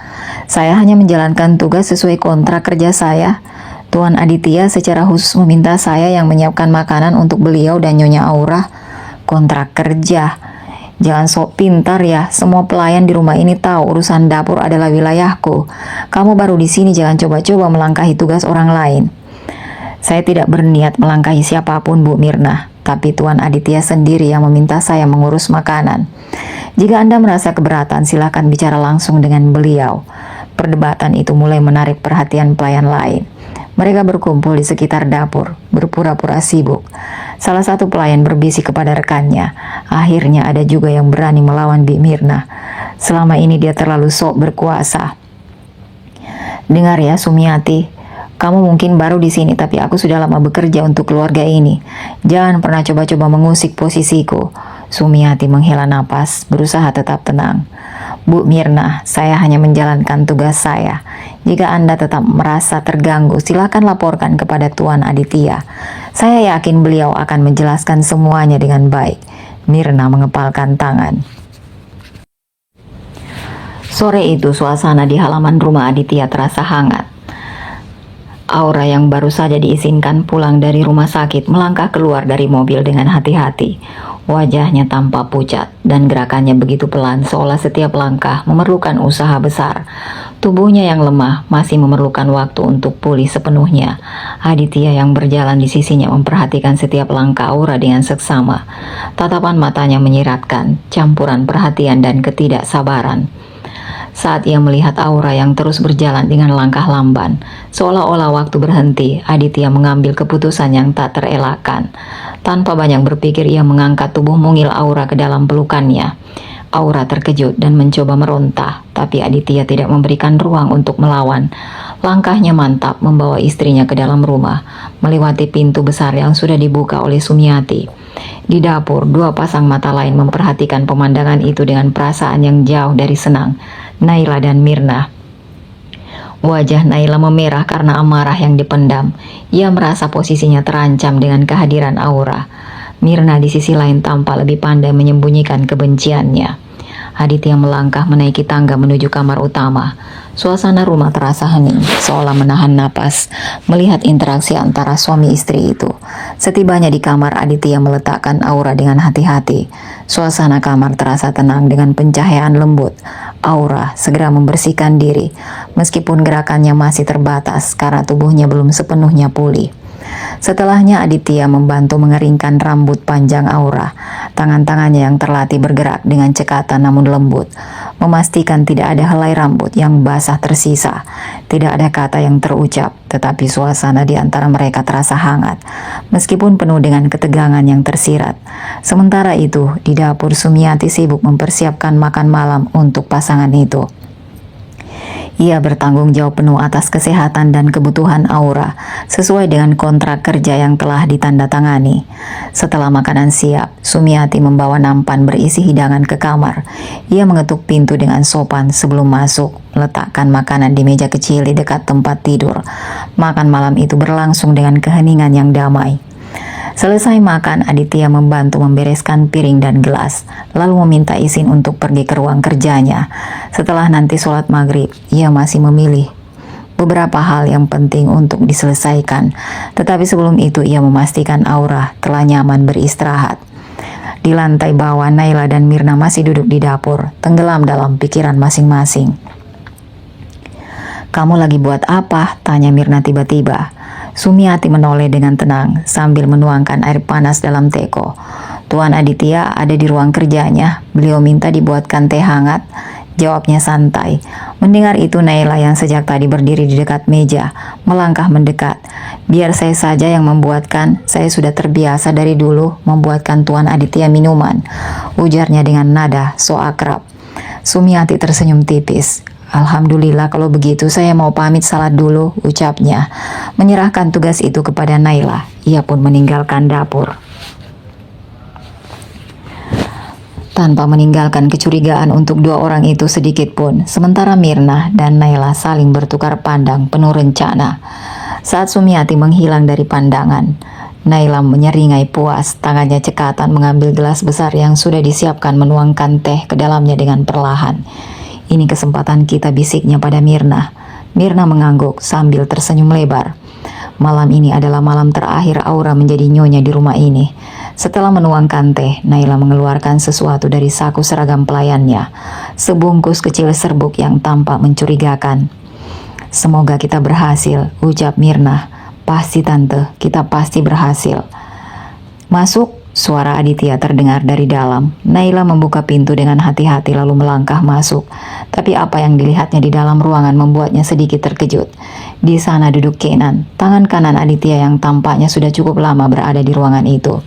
saya hanya menjalankan tugas sesuai kontrak kerja saya. Tuan Aditya secara khusus meminta saya yang menyiapkan makanan untuk beliau dan Nyonya Aura. Kontrak kerja. Jangan sok pintar ya, semua pelayan di rumah ini tahu urusan dapur adalah wilayahku. Kamu baru di sini, jangan coba-coba melangkahi tugas orang lain. Saya tidak berniat melangkahi siapapun Bu Mirna, tapi Tuan Aditya sendiri yang meminta saya mengurus makanan. Jika Anda merasa keberatan, silakan bicara langsung dengan beliau. Perdebatan itu mulai menarik perhatian pelayan lain. Mereka berkumpul di sekitar dapur, berpura-pura sibuk. Salah satu pelayan berbisik kepada rekannya. Akhirnya ada juga yang berani melawan Bi Mirna. Selama ini dia terlalu sok berkuasa. Dengar ya Sumiati, kamu mungkin baru di sini, tapi aku sudah lama bekerja untuk keluarga ini. Jangan pernah coba-coba mengusik posisiku. Sumiati menghela napas, berusaha tetap tenang. Bu Mirna, saya hanya menjalankan tugas saya. Jika Anda tetap merasa terganggu, silakan laporkan kepada Tuan Aditya. Saya yakin beliau akan menjelaskan semuanya dengan baik. Mirna mengepalkan tangan. Sore itu suasana di halaman rumah Aditya terasa hangat. Aura yang baru saja diizinkan pulang dari rumah sakit melangkah keluar dari mobil dengan hati-hati. Wajahnya tampak pucat dan gerakannya begitu pelan seolah setiap langkah memerlukan usaha besar. Tubuhnya yang lemah masih memerlukan waktu untuk pulih sepenuhnya. Aditya yang berjalan di sisinya memperhatikan setiap langkah Aura dengan seksama. Tatapan matanya menyiratkan campuran perhatian dan ketidaksabaran. saat ia melihat Aura yang terus berjalan dengan langkah lamban. Seolah-olah waktu berhenti, Aditya mengambil keputusan yang tak terelakkan. Tanpa banyak berpikir, ia mengangkat tubuh mungil Aura ke dalam pelukannya. Aura terkejut dan mencoba meronta, tapi Aditya tidak memberikan ruang untuk melawan. Langkahnya mantap membawa istrinya ke dalam rumah, melewati pintu besar yang sudah dibuka oleh Sumiati. Di dapur, dua pasang mata lain memperhatikan pemandangan itu dengan perasaan yang jauh dari senang. Naila dan Mirna. Wajah Naila memerah karena amarah yang dipendam. Ia merasa posisinya terancam dengan kehadiran Aura. Mirna di sisi lain tampak lebih pandai menyembunyikan kebenciannya. Aditya melangkah menaiki tangga menuju kamar utama. Suasana rumah terasa hening, seolah menahan napas melihat interaksi antara suami istri itu. Setibanya di kamar, Aditya meletakkan Aura dengan hati-hati. Suasana kamar terasa tenang dengan pencahayaan lembut. Aura segera membersihkan diri, meskipun gerakannya masih terbatas karena tubuhnya belum sepenuhnya pulih. Setelahnya Aditya membantu mengeringkan rambut panjang Aura. Tangan-tangannya yang terlatih bergerak dengan cekatan namun lembut, memastikan tidak ada helai rambut yang basah tersisa. Tidak ada kata yang terucap, tetapi suasana di antara mereka terasa hangat, meskipun penuh dengan ketegangan yang tersirat. Sementara itu, di dapur Sumiati sibuk mempersiapkan makan malam untuk pasangan itu. Ia bertanggung jawab penuh atas kesehatan dan kebutuhan Aura, sesuai dengan kontrak kerja yang telah ditandatangani. Setelah makanan siap, Sumiati membawa nampan berisi hidangan ke kamar. Ia mengetuk pintu dengan sopan sebelum masuk, meletakkan makanan di meja kecil di dekat tempat tidur. Makan malam itu berlangsung dengan keheningan yang damai. Selesai makan, Aditya membantu membereskan piring dan gelas, lalu meminta izin untuk pergi ke ruang kerjanya. Setelah nanti sholat maghrib, ia masih memilih beberapa hal yang penting untuk diselesaikan. Tetapi sebelum itu, ia memastikan Aura telah nyaman beristirahat. Di lantai bawah, Naila dan Mirna masih duduk di dapur, tenggelam dalam pikiran masing-masing. "Kamu lagi buat apa?" tanya Mirna tiba-tiba. Sumiati menoleh dengan tenang sambil menuangkan air panas dalam teko. "Tuan Aditya ada di ruang kerjanya. Beliau minta dibuatkan teh hangat," jawabnya santai. Mendengar itu, Naila yang sejak tadi berdiri di dekat meja melangkah mendekat. "Biar saya saja yang membuatkan. Saya sudah terbiasa dari dulu membuatkan Tuan Aditya minuman," ujarnya dengan nada so akrab. Sumiati tersenyum tipis. "Alhamdulillah kalau begitu saya mau pamit salat dulu," ucapnya. Menyerahkan tugas itu kepada Naila, ia pun meninggalkan dapur. Tanpa meninggalkan kecurigaan untuk dua orang itu sedikit pun, sementara Mirna dan Naila saling bertukar pandang penuh rencana. Saat Sumiati menghilang dari pandangan, Naila menyeringai puas, tangannya cekatan mengambil gelas besar yang sudah disiapkan, menuangkan teh ke dalamnya dengan perlahan. "Ini kesempatan kita," bisiknya pada Mirna. Mirna mengangguk sambil tersenyum lebar. Malam ini adalah malam terakhir Aura menjadi nyonya di rumah ini. Setelah menuangkan teh, Naila mengeluarkan sesuatu dari saku seragam pelayannya. Sebungkus kecil serbuk yang tampak mencurigakan. "Semoga kita berhasil," ucap Mirna. "Pasti tante, kita pasti berhasil." "Masuk," suara Aditya terdengar dari dalam. Naila membuka pintu dengan hati-hati lalu melangkah masuk. Tapi apa yang dilihatnya di dalam ruangan membuatnya sedikit terkejut. Di sana duduk Kenan, tangan kanan Aditya yang tampaknya sudah cukup lama berada di ruangan itu.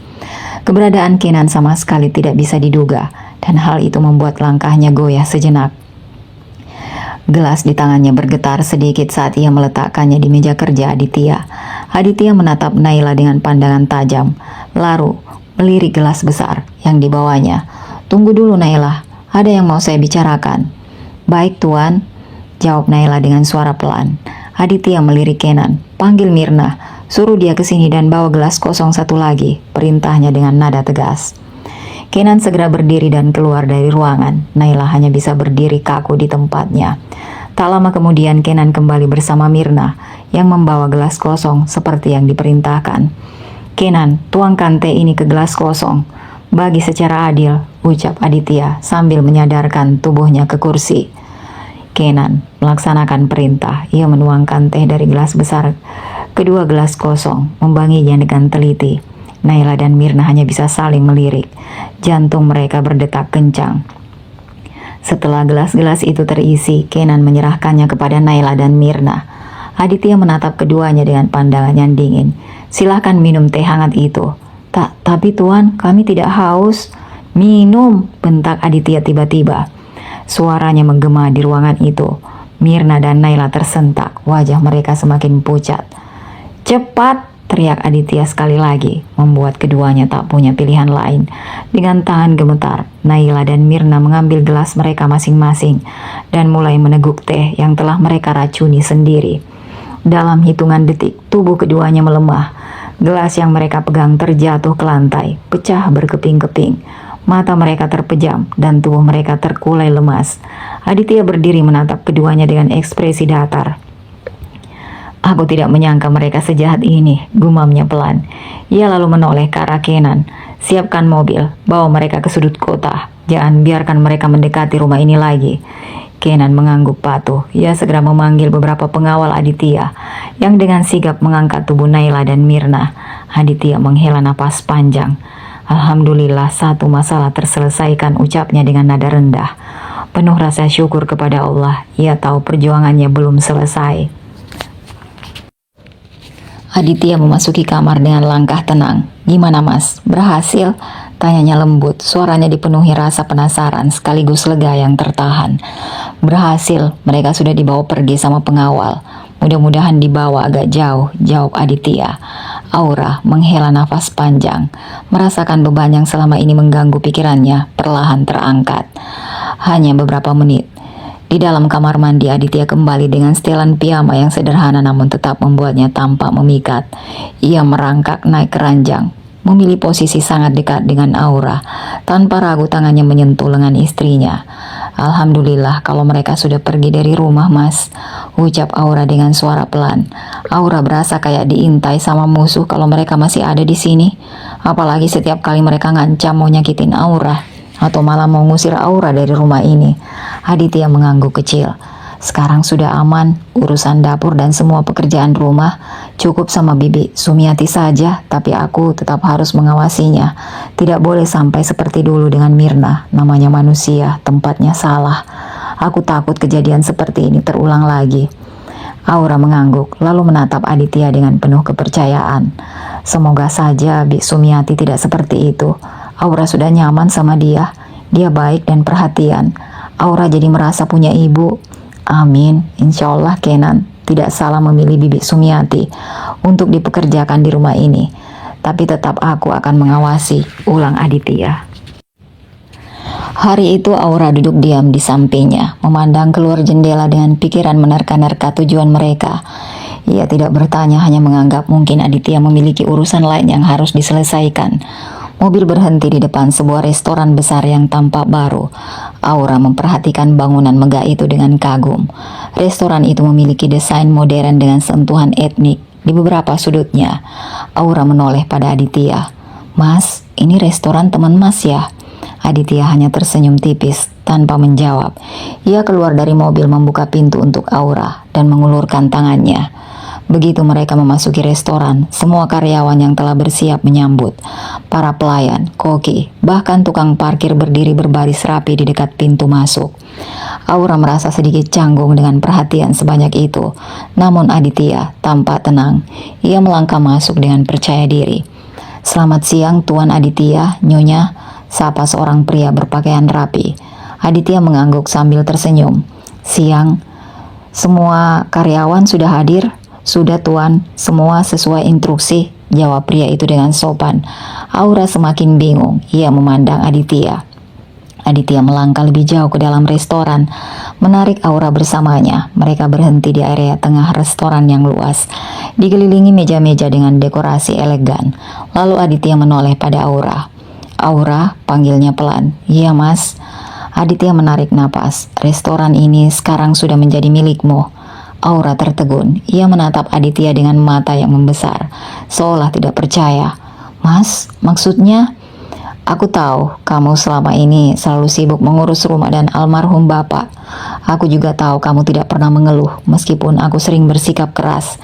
Keberadaan Kenan sama sekali tidak bisa diduga, dan hal itu membuat langkahnya goyah sejenak. Gelas di tangannya bergetar sedikit saat ia meletakkannya di meja kerja Aditya. Aditya menatap Naila dengan pandangan tajam, lalu melirik gelas besar yang dibawanya. "Tunggu dulu Naila, ada yang mau saya bicarakan." "Baik tuan," jawab Naila dengan suara pelan. Aditya melirik Kenan. "Panggil Mirna, suruh dia ke sini dan bawa gelas kosong satu lagi," perintahnya dengan nada tegas. Kenan segera berdiri dan keluar dari ruangan. Naila hanya bisa berdiri kaku di tempatnya. Tak lama kemudian Kenan kembali bersama Mirna yang membawa gelas kosong seperti yang diperintahkan. "Kenan, tuangkan teh ini ke gelas kosong. Bagi secara adil," ucap Aditya sambil menyadarkan tubuhnya ke kursi. Kenan melaksanakan perintah. Ia menuangkan teh dari gelas besar kedua gelas kosong, membanginya dengan teliti. Naila dan Mirna hanya bisa saling melirik. Jantung mereka berdetak kencang. Setelah gelas-gelas itu terisi, Kenan menyerahkannya kepada Naila dan Mirna. Aditya menatap keduanya dengan pandangan yang dingin. "Silahkan minum teh hangat itu." Tapi tuan, kami tidak haus." "Minum," bentak Aditya tiba-tiba. Suaranya menggema di ruangan itu. Mirna dan Naila tersentak, wajah mereka semakin pucat. "Cepat!" teriak Aditya sekali lagi, membuat keduanya tak punya pilihan lain. Dengan tangan gemetar, Naila dan Mirna mengambil gelas mereka masing-masing dan mulai meneguk teh yang telah mereka racuni sendiri. Dalam hitungan detik, tubuh keduanya melemah. Gelas yang mereka pegang terjatuh ke lantai, pecah berkeping-keping. Mata mereka terpejam dan tubuh mereka terkulai lemas. Aditya berdiri menatap keduanya dengan ekspresi datar. "Aku tidak menyangka mereka sejahat ini," gumamnya pelan. Ia lalu menoleh ke arah Kenan. "Siapkan mobil, bawa mereka ke sudut kota. Jangan biarkan mereka mendekati rumah ini lagi." Kenan mengangguk patuh. Ia segera memanggil beberapa pengawal Aditya yang dengan sigap mengangkat tubuh Naila dan Mirna. Aditya menghela napas panjang. "Alhamdulillah, satu masalah terselesaikan," ucapnya dengan nada rendah. Penuh rasa syukur kepada Allah, ia tahu perjuangannya belum selesai. Aditya memasuki kamar dengan langkah tenang. "Gimana mas, berhasil?" tanyanya lembut. Suaranya dipenuhi rasa penasaran sekaligus lega yang tertahan. "Berhasil, mereka sudah dibawa pergi sama pengawal. Mudah-mudahan dibawa agak jauh," jawab Aditya. Aura menghela nafas panjang, merasakan beban yang selama ini mengganggu pikirannya perlahan terangkat. Hanya beberapa menit. Di dalam kamar mandi, Aditya kembali dengan setelan piyama yang sederhana namun tetap membuatnya tampak memikat. Ia merangkak naik ke ranjang, memilih posisi sangat dekat dengan Aura. Tanpa ragu tangannya menyentuh lengan istrinya. "Alhamdulillah kalau mereka sudah pergi dari rumah, mas," ucap Aura dengan suara pelan. Aura berasa kayak diintai sama musuh kalau mereka masih ada di sini. Apalagi setiap kali mereka ngancam mau nyakitin Aura atau malah mau ngusir Aura dari rumah ini. Aditya mengangguk kecil. Sekarang sudah aman, urusan dapur dan semua pekerjaan rumah cukup sama Bibi Sumiati saja, tapi aku tetap harus mengawasinya. Tidak boleh sampai seperti dulu dengan Mirna, namanya manusia, tempatnya salah. Aku takut kejadian seperti ini terulang lagi. Aura mengangguk, lalu menatap Aditya dengan penuh kepercayaan. Semoga saja Bi Sumiati tidak seperti itu. Aura sudah nyaman sama dia. Dia baik dan perhatian. Aura jadi merasa punya ibu. Amin. Insya Allah Kenan tidak salah memilih Bibi Sumiati untuk dipekerjakan di rumah ini. Tapi tetap aku akan mengawasi, ulang Aditya. Hari itu Aura duduk diam di sampingnya, memandang keluar jendela dengan pikiran menerka-nerka tujuan mereka. Ia tidak bertanya, hanya menganggap mungkin Aditya memiliki urusan lain yang harus diselesaikan. Mobil berhenti di depan sebuah restoran besar yang tampak baru. Aura memperhatikan bangunan megah itu dengan kagum. Restoran itu memiliki desain modern dengan sentuhan etnik di beberapa sudutnya. Aura menoleh pada Aditya. "Mas, ini restoran teman mas ya?" Aditya hanya tersenyum tipis tanpa menjawab. Ia keluar dari mobil, membuka pintu untuk Aura dan mengulurkan tangannya. Begitu mereka memasuki restoran, semua karyawan yang telah bersiap menyambut. Para pelayan, koki, bahkan tukang parkir berdiri berbaris rapi di dekat pintu masuk. Aura merasa sedikit canggung dengan perhatian sebanyak itu. Namun Aditya tampak tenang. Ia melangkah masuk dengan percaya diri. "Selamat siang Tuan Aditya, Nyonya," sapa seorang pria berpakaian rapi. Aditya mengangguk sambil tersenyum. "Siang, semua karyawan sudah hadir?" "Sudah Tuan, semua sesuai instruksi," jawab pria itu dengan sopan. Aura semakin bingung, ia memandang Aditya. Aditya melangkah lebih jauh ke dalam restoran, menarik Aura bersamanya. Mereka berhenti di area tengah restoran yang luas, dikelilingi meja-meja dengan dekorasi elegan. Lalu Aditya menoleh pada Aura. "Aura," panggilnya pelan. "Iya mas." Aditya menarik napas. "Restoran ini sekarang sudah menjadi milikmu." Aura tertegun. Ia menatap Aditya dengan mata yang membesar, seolah tidak percaya. "Mas, maksudnya?" "Aku tahu kamu selama ini selalu sibuk mengurus rumah dan almarhum bapak. Aku juga tahu kamu tidak pernah mengeluh meskipun aku sering bersikap keras.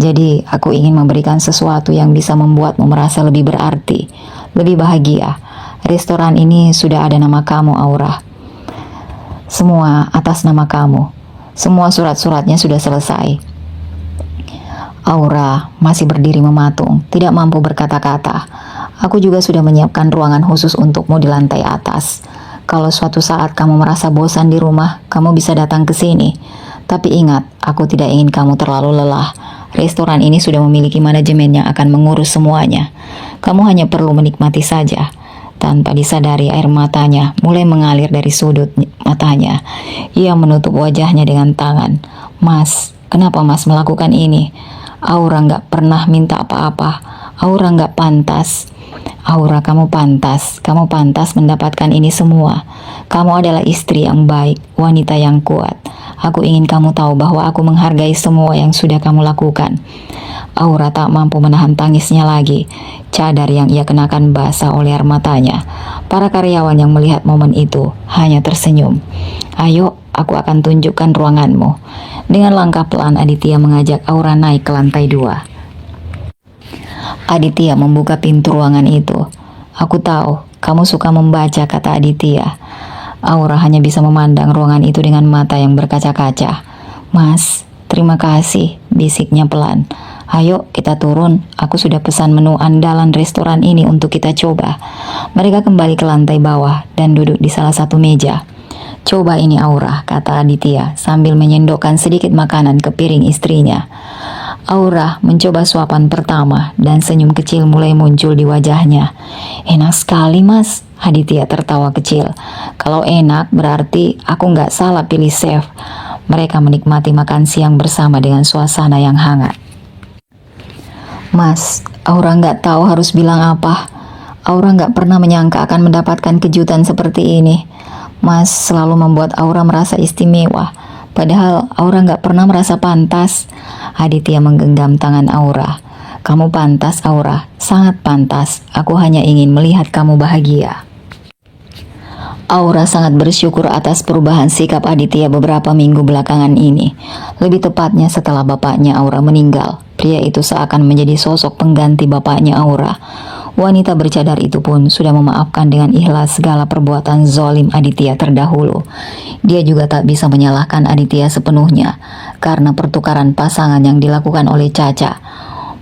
Jadi aku ingin memberikan sesuatu yang bisa membuatmu merasa lebih berarti, lebih bahagia. Restoran ini sudah ada nama kamu, Aura." Semua atas nama kamu. Semua surat-suratnya sudah selesai. Aura masih berdiri mematung, tidak mampu berkata-kata. Aku juga sudah menyiapkan ruangan khusus untukmu di lantai atas. Kalau suatu saat kamu merasa bosan di rumah, kamu bisa datang ke sini. Tapi ingat, aku tidak ingin kamu terlalu lelah. Restoran ini sudah memiliki manajemen yang akan mengurus semuanya. Kamu hanya perlu menikmati saja. Tanpa disadari, air matanya mulai mengalir dari sudut matanya. Ia menutup wajahnya dengan tangan. Mas, kenapa Mas melakukan ini? Aura nggak pernah minta apa-apa. Aura nggak pantas. Aura, kamu pantas mendapatkan ini semua. Kamu adalah istri yang baik, wanita yang kuat. Aku ingin kamu tahu bahwa aku menghargai semua yang sudah kamu lakukan. Aura tak mampu menahan tangisnya lagi. Cadar yang ia kenakan basah oleh air matanya. Para karyawan yang melihat momen itu hanya tersenyum. Ayo, aku akan tunjukkan ruanganmu. Dengan langkah pelan, Aditya mengajak Aura naik ke lantai 2. Aditya membuka pintu ruangan itu. Aku tahu, kamu suka membaca, kata Aditya. Aura hanya bisa memandang ruangan itu dengan mata yang berkaca-kaca. Mas, terima kasih, bisiknya pelan. Ayo kita turun, aku sudah pesan menu andalan restoran ini untuk kita coba. Mereka kembali ke lantai bawah dan duduk di salah satu meja. Coba ini Aura, kata Aditya sambil menyendokkan sedikit makanan ke piring istrinya. Aura mencoba suapan pertama dan senyum kecil mulai muncul di wajahnya. Enak sekali Mas, Aditya tertawa kecil. Kalau enak berarti aku nggak salah pilih chef. Mereka menikmati makan siang bersama dengan suasana yang hangat. Mas, Aura nggak tahu harus bilang apa. Aura nggak pernah menyangka akan mendapatkan kejutan seperti ini. Mas selalu membuat Aura merasa istimewa. Padahal Aura nggak pernah merasa pantas. Aditya menggenggam tangan Aura. Kamu pantas Aura, sangat pantas. Aku hanya ingin melihat kamu bahagia. Aura sangat bersyukur atas perubahan sikap Aditya beberapa minggu belakangan ini. Lebih tepatnya setelah bapaknya Aura meninggal. Pria itu seakan menjadi sosok pengganti bapaknya Aura. Wanita bercadar itu pun sudah memaafkan dengan ikhlas segala perbuatan zolim Aditya terdahulu. Dia juga tak bisa menyalahkan Aditya sepenuhnya karena pertukaran pasangan yang dilakukan oleh Caca.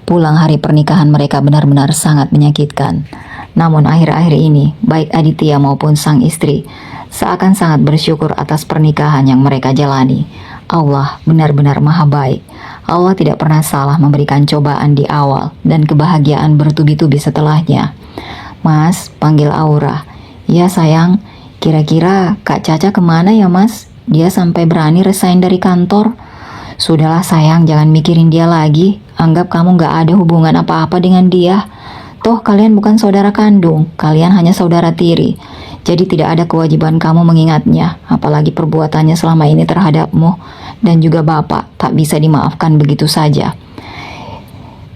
Pulang hari pernikahan mereka benar-benar sangat menyakitkan. Namun akhir-akhir ini, baik Aditya maupun sang istri seakan sangat bersyukur atas pernikahan yang mereka jalani. Allah benar-benar maha baik. Allah tidak pernah salah memberikan cobaan di awal dan kebahagiaan bertubi-tubi setelahnya. Mas, panggil Aura. Ya sayang, kira-kira Kak Caca kemana ya Mas? Dia sampai berani resign dari kantor. Sudahlah sayang, jangan mikirin dia lagi. Anggap kamu gak ada hubungan apa-apa dengan dia. Toh kalian bukan saudara kandung, kalian hanya saudara tiri. Jadi tidak ada kewajiban kamu mengingatnya, apalagi perbuatannya selama ini terhadapmu. Dan juga bapak tak bisa dimaafkan begitu saja.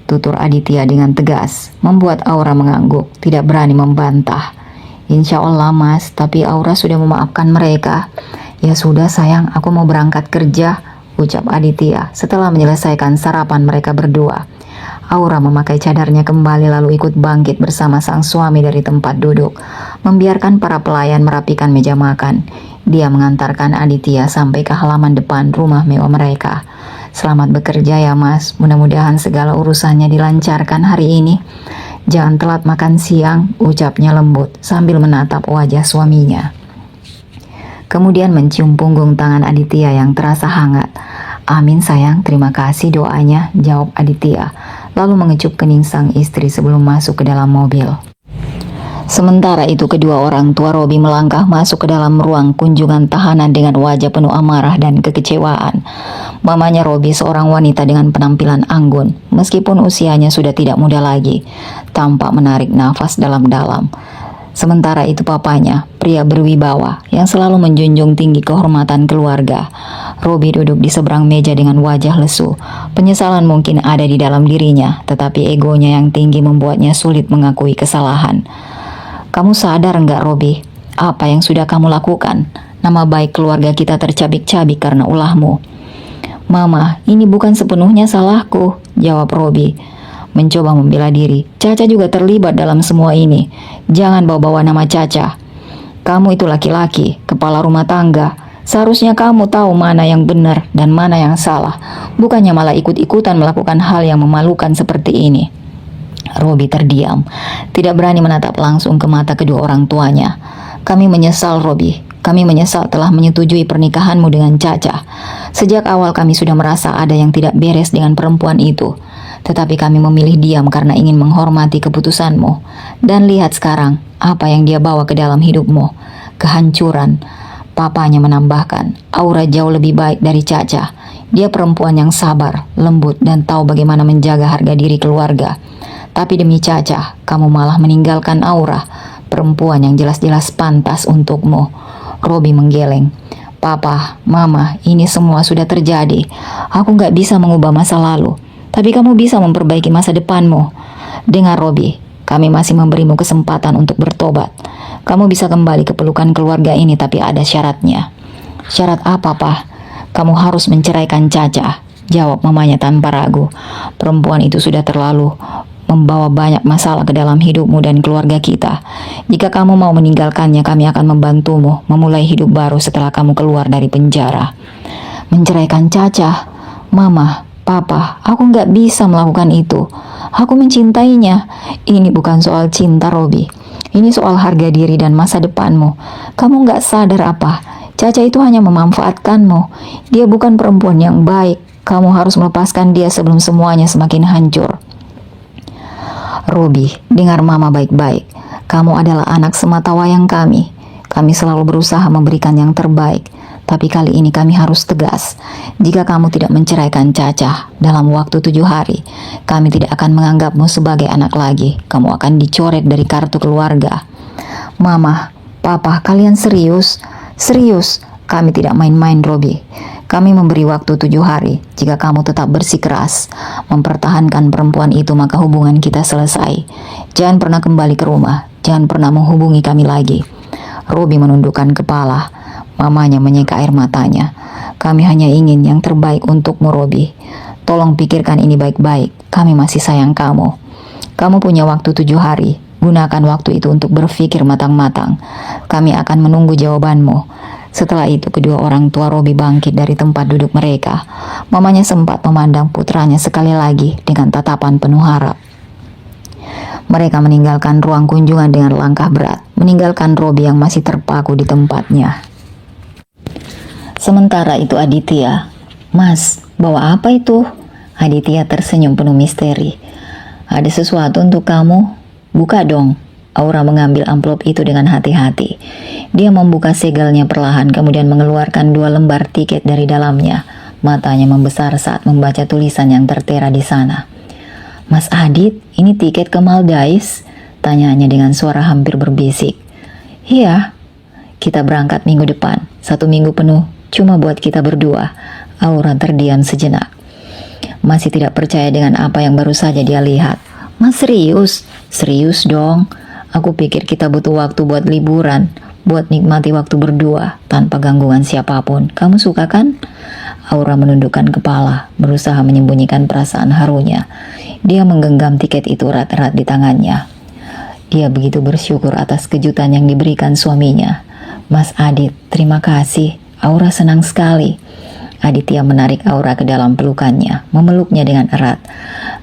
Tutur Aditya dengan tegas, membuat Aura mengangguk, tidak berani membantah. Insya Allah Mas, tapi Aura sudah memaafkan mereka. Ya sudah sayang, aku mau berangkat kerja, ucap Aditya setelah menyelesaikan sarapan mereka berdua. Aura memakai cadarnya kembali lalu ikut bangkit bersama sang suami dari tempat duduk, membiarkan para pelayan merapikan meja makan. Dia mengantarkan Aditya sampai ke halaman depan rumah mewah mereka. Selamat bekerja ya Mas, mudah-mudahan segala urusannya dilancarkan hari ini. Jangan telat makan siang, ucapnya lembut sambil menatap wajah suaminya. Kemudian mencium punggung tangan Aditya yang terasa hangat. Amin sayang, terima kasih doanya, jawab Aditya. Lalu mengecup kening sang istri sebelum masuk ke dalam mobil. Sementara itu kedua orang tua Robi melangkah masuk ke dalam ruang kunjungan tahanan dengan wajah penuh amarah dan kekecewaan. Mamanya Robi seorang wanita dengan penampilan anggun, meskipun usianya sudah tidak muda lagi, tampak menarik nafas dalam-dalam. Sementara itu papanya, pria berwibawa yang selalu menjunjung tinggi kehormatan keluarga. Robi duduk di seberang meja dengan wajah lesu. Penyesalan mungkin ada di dalam dirinya, tetapi egonya yang tinggi membuatnya sulit mengakui kesalahan. Kamu sadar enggak Robi, apa yang sudah kamu lakukan? Nama baik keluarga kita tercabik-cabik karena ulahmu. Mama, ini bukan sepenuhnya salahku, jawab Robi. Mencoba membela diri, Caca juga terlibat dalam semua ini. Jangan bawa-bawa nama Caca. Kamu itu laki-laki, kepala rumah tangga. Seharusnya kamu tahu mana yang benar dan mana yang salah, bukannya malah ikut-ikutan melakukan hal yang memalukan seperti ini. Robi terdiam, tidak berani menatap langsung ke mata kedua orang tuanya. Kami menyesal, Robi. Kami menyesal telah menyetujui pernikahanmu dengan Caca. Sejak awal kami sudah merasa ada yang tidak beres dengan perempuan itu. Tetapi kami memilih diam karena ingin menghormati keputusanmu. Dan lihat sekarang, apa yang dia bawa ke dalam hidupmu. Kehancuran. Papanya menambahkan, Aura jauh lebih baik dari Caca. Dia perempuan yang sabar, lembut, dan tahu bagaimana menjaga harga diri keluarga. Tapi demi Caca, kamu malah meninggalkan Aura, perempuan yang jelas-jelas pantas untukmu. Robi menggeleng. Papa, Mama, ini semua sudah terjadi. Aku gak bisa mengubah masa lalu, tapi kamu bisa memperbaiki masa depanmu. Dengar, Robi, kami masih memberimu kesempatan untuk bertobat. Kamu bisa kembali ke pelukan keluarga ini, tapi ada syaratnya. Syarat apa, Pak? Kamu harus menceraikan Caca, jawab mamanya tanpa ragu. Perempuan itu sudah terlalu membawa banyak masalah ke dalam hidupmu dan keluarga kita. Jika kamu mau meninggalkannya, kami akan membantumu memulai hidup baru setelah kamu keluar dari penjara. Menceraikan Caca? Mama, Papa, aku gak bisa melakukan itu. Aku mencintainya. Ini bukan soal cinta, Robi. Ini soal harga diri dan masa depanmu. Kamu gak sadar apa? Caca itu hanya memanfaatkanmu. Dia bukan perempuan yang baik. Kamu harus melepaskan dia sebelum semuanya semakin hancur. Robi, dengar Mama baik-baik. Kamu adalah anak semata wayang kami. Kami selalu berusaha memberikan yang terbaik. Tapi kali ini kami harus tegas. Jika kamu tidak menceraikan Caca dalam waktu 7 hari, kami tidak akan menganggapmu sebagai anak lagi. Kamu akan dicoret dari kartu keluarga. Mama, Papa, kalian serius? Serius? Kami tidak main-main, Robi. Kami memberi waktu 7 hari. Jika kamu tetap bersikeras mempertahankan perempuan itu, maka hubungan kita selesai. Jangan pernah kembali ke rumah. Jangan pernah menghubungi kami lagi. Robi menundukkan kepala. Mamanya menyeka air matanya. Kami hanya ingin yang terbaik untukmu, Robi. Tolong pikirkan ini baik-baik. Kami masih sayang kamu. Kamu punya waktu 7 hari. Gunakan waktu itu untuk berpikir matang-matang. Kami akan menunggu jawabanmu. Setelah itu, kedua orang tua Robi bangkit dari tempat duduk mereka. Mamanya sempat memandang putranya sekali lagi dengan tatapan penuh harap. Mereka meninggalkan ruang kunjungan dengan langkah berat, meninggalkan Robi yang masih terpaku di tempatnya. Sementara itu Aditya, Mas, bawa apa itu? Aditya tersenyum penuh misteri. Ada sesuatu untuk kamu? Buka dong. Aura mengambil amplop itu dengan hati-hati. Dia membuka segelnya perlahan, kemudian mengeluarkan 2 lembar tiket dari dalamnya. Matanya membesar saat membaca tulisan yang tertera di sana. Mas Adit, ini tiket ke Maldives? Tanyanya dengan suara hampir berbisik. Iya, kita berangkat minggu depan, 1 minggu penuh. Cuma buat kita berdua. Aura terdiam sejenak. Masih tidak percaya dengan apa yang baru saja dia lihat. Mas serius? Serius dong. Aku pikir kita butuh waktu buat liburan, buat nikmati waktu berdua, tanpa gangguan siapapun. Kamu suka kan? Aura menundukkan kepala, berusaha menyembunyikan perasaan harunya. Dia menggenggam tiket itu erat-erat di tangannya. Dia begitu bersyukur atas kejutan yang diberikan suaminya. Mas Adit, terima kasih. Aura senang sekali. Aditya menarik Aura ke dalam pelukannya, memeluknya dengan erat.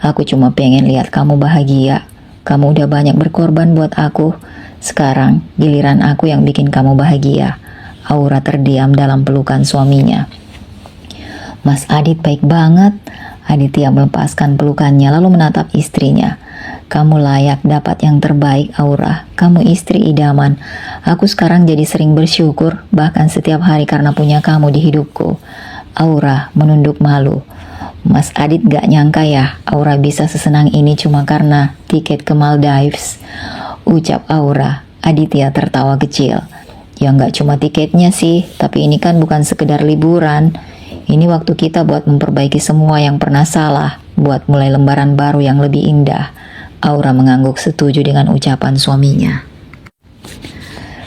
Aku cuma pengen lihat kamu bahagia. Kamu udah banyak berkorban buat aku. Sekarang giliran aku yang bikin kamu bahagia. Aura terdiam dalam pelukan suaminya. Mas Adit baik banget. Aditya melepaskan pelukannya lalu menatap istrinya. Kamu layak dapat yang terbaik, Aura. Kamu istri idaman. Aku sekarang jadi sering bersyukur, bahkan setiap hari karena punya kamu di hidupku. Aura menunduk malu. Mas Adit gak nyangka ya, Aura bisa sesenang ini cuma karena tiket ke Maldives. Ucap Aura. Aditya tertawa kecil. Ya gak cuma tiketnya sih, tapi ini kan bukan sekedar liburan. Ini waktu kita buat memperbaiki semua yang pernah salah, buat mulai lembaran baru yang lebih indah. Aura mengangguk setuju dengan ucapan suaminya.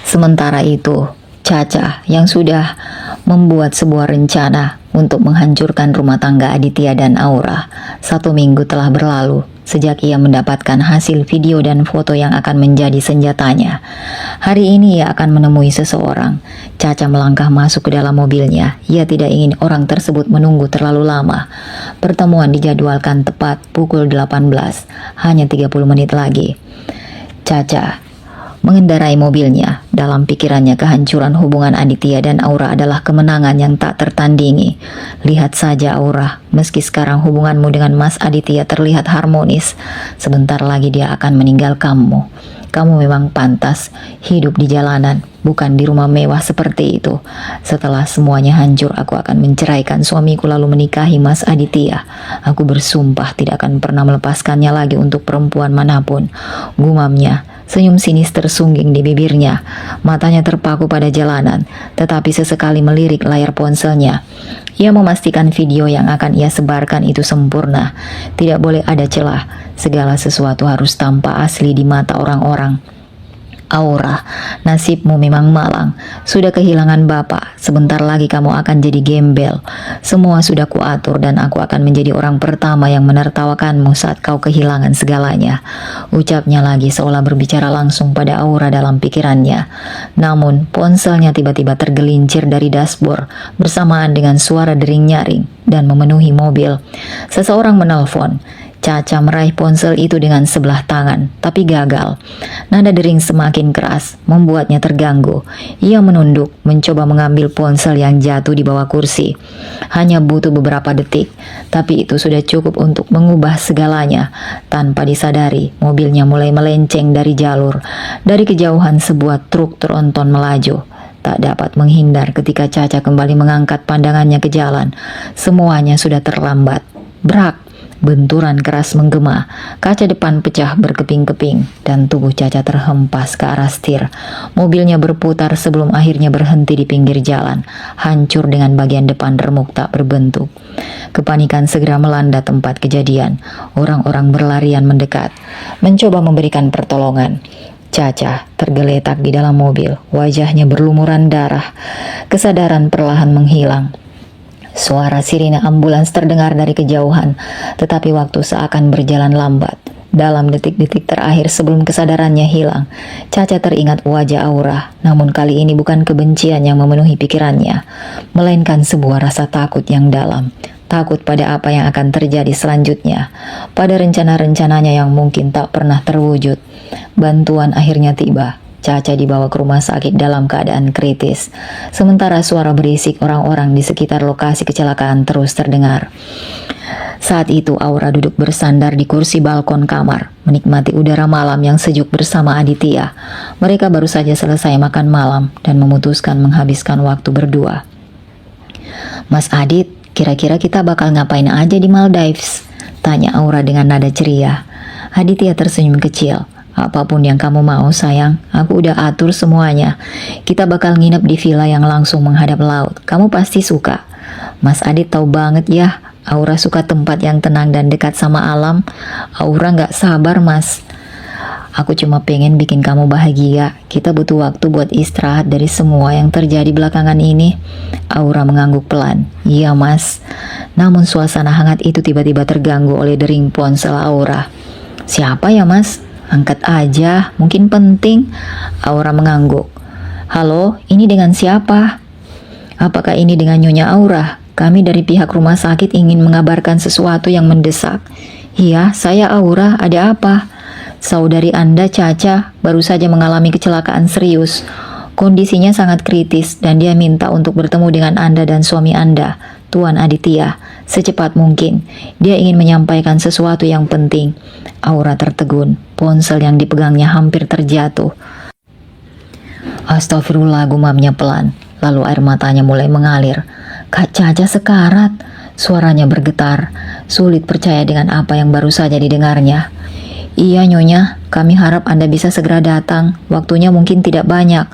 Sementara itu, Caca yang sudah membuat sebuah rencana untuk menghancurkan rumah tangga Aditya dan Aura. 1 minggu telah berlalu. sejak ia mendapatkan hasil video dan foto yang akan menjadi senjatanya. Hari ini ia akan menemui seseorang. Caca melangkah masuk ke dalam mobilnya. Ia tidak ingin orang tersebut menunggu terlalu lama. Pertemuan dijadwalkan tepat pukul 18, hanya 30 menit lagi. Caca mengendarai mobilnya. Dalam pikirannya kehancuran hubungan Aditya dan Aura adalah kemenangan yang tak tertandingi. Lihat saja Aura, meski sekarang hubunganmu dengan Mas Aditya terlihat harmonis, sebentar lagi dia akan meninggal kamu. Kamu memang pantas hidup di jalanan, bukan di rumah mewah seperti itu. Setelah semuanya hancur, aku akan menceraikan suamiku lalu menikahi Mas Aditya. Aku bersumpah tidak akan pernah melepaskannya lagi untuk perempuan manapun. Gumamnya. Senyum sinis tersungging di bibirnya. Matanya terpaku pada jalanan, tetapi sesekali melirik layar ponselnya. Ia memastikan video yang akan ia sebarkan itu sempurna. Tidak boleh ada celah. Segala sesuatu harus tampak asli di mata orang-orang. Aura, nasibmu memang malang. Sudah kehilangan bapak, sebentar lagi kamu akan jadi gembel. Semua sudah kuatur dan aku akan menjadi orang pertama yang menertawakanmu saat kau kehilangan segalanya. Ucapnya lagi seolah berbicara langsung pada Aura dalam pikirannya. Namun, ponselnya tiba-tiba tergelincir dari dashboard bersamaan dengan suara dering nyaring dan memenuhi mobil. Seseorang menelpon. Caca meraih ponsel itu dengan sebelah tangan, tapi gagal. Nada dering semakin keras, membuatnya terganggu. Ia menunduk, mencoba mengambil ponsel yang jatuh di bawah kursi. Hanya butuh beberapa detik, tapi itu sudah cukup untuk mengubah segalanya. Tanpa disadari, mobilnya mulai melenceng dari jalur. Dari kejauhan sebuah truk tronton melaju. Tak dapat menghindar ketika Caca kembali mengangkat pandangannya ke jalan. Semuanya sudah terlambat. Brak! Benturan keras menggema, kaca depan pecah berkeping-keping, dan tubuh Caca terhempas ke arah setir. Mobilnya berputar sebelum akhirnya berhenti di pinggir jalan, hancur dengan bagian depan remuk tak berbentuk. Kepanikan segera melanda tempat kejadian. Orang-orang berlarian mendekat, mencoba memberikan pertolongan. Caca tergeletak di dalam mobil, wajahnya berlumuran darah. Kesadaran perlahan menghilang. Suara sirine ambulans terdengar dari kejauhan, tetapi waktu seakan berjalan lambat. Dalam detik-detik terakhir sebelum kesadarannya hilang, Caca teringat wajah Aura, namun kali ini bukan kebencian yang memenuhi pikirannya, melainkan sebuah rasa takut yang dalam. Takut pada apa yang akan terjadi selanjutnya, pada rencana-rencananya yang mungkin tak pernah terwujud. Bantuan akhirnya tiba. Caca dibawa ke rumah sakit dalam keadaan kritis. Sementara suara berisik orang-orang di sekitar lokasi kecelakaan terus terdengar. Saat itu Aura duduk bersandar di kursi balkon kamar, menikmati udara malam yang sejuk bersama Aditya. Mereka baru saja selesai makan malam dan memutuskan menghabiskan waktu berdua. Mas Adit, kira-kira kita bakal ngapain aja di Maldives? Tanya Aura dengan nada ceria. Aditya tersenyum kecil. Apapun yang kamu mau sayang, aku udah atur semuanya. Kita bakal nginep di villa yang langsung menghadap laut. Kamu pasti suka. Mas Adit tahu banget ya, Aura suka tempat yang tenang dan dekat sama alam. Aura gak sabar mas. Aku cuma pengen bikin kamu bahagia. Kita butuh waktu buat istirahat dari semua yang terjadi belakangan ini. Aura mengangguk pelan. Iya mas. Namun suasana hangat itu tiba-tiba terganggu oleh dering ponsel Aura. Siapa ya mas? Angkat aja, mungkin penting. Aura mengangguk. Halo, ini dengan siapa? Apakah ini dengan Nyonya Aura? Kami dari pihak rumah sakit ingin mengabarkan sesuatu yang mendesak. Iya, saya Aura, ada apa? Saudari Anda, Caca, baru saja mengalami kecelakaan serius. Kondisinya sangat kritis dan dia minta untuk bertemu dengan Anda dan suami Anda, Tuan Aditya, secepat mungkin. Dia ingin menyampaikan sesuatu yang penting. Aura tertegun, ponsel yang dipegangnya hampir terjatuh. Astagfirullah, gumamnya pelan, lalu air matanya mulai mengalir. Kak Caca sekarat, suaranya bergetar, sulit percaya dengan apa yang baru saja didengarnya. Iya Nyonya, kami harap Anda bisa segera datang, waktunya mungkin tidak banyak.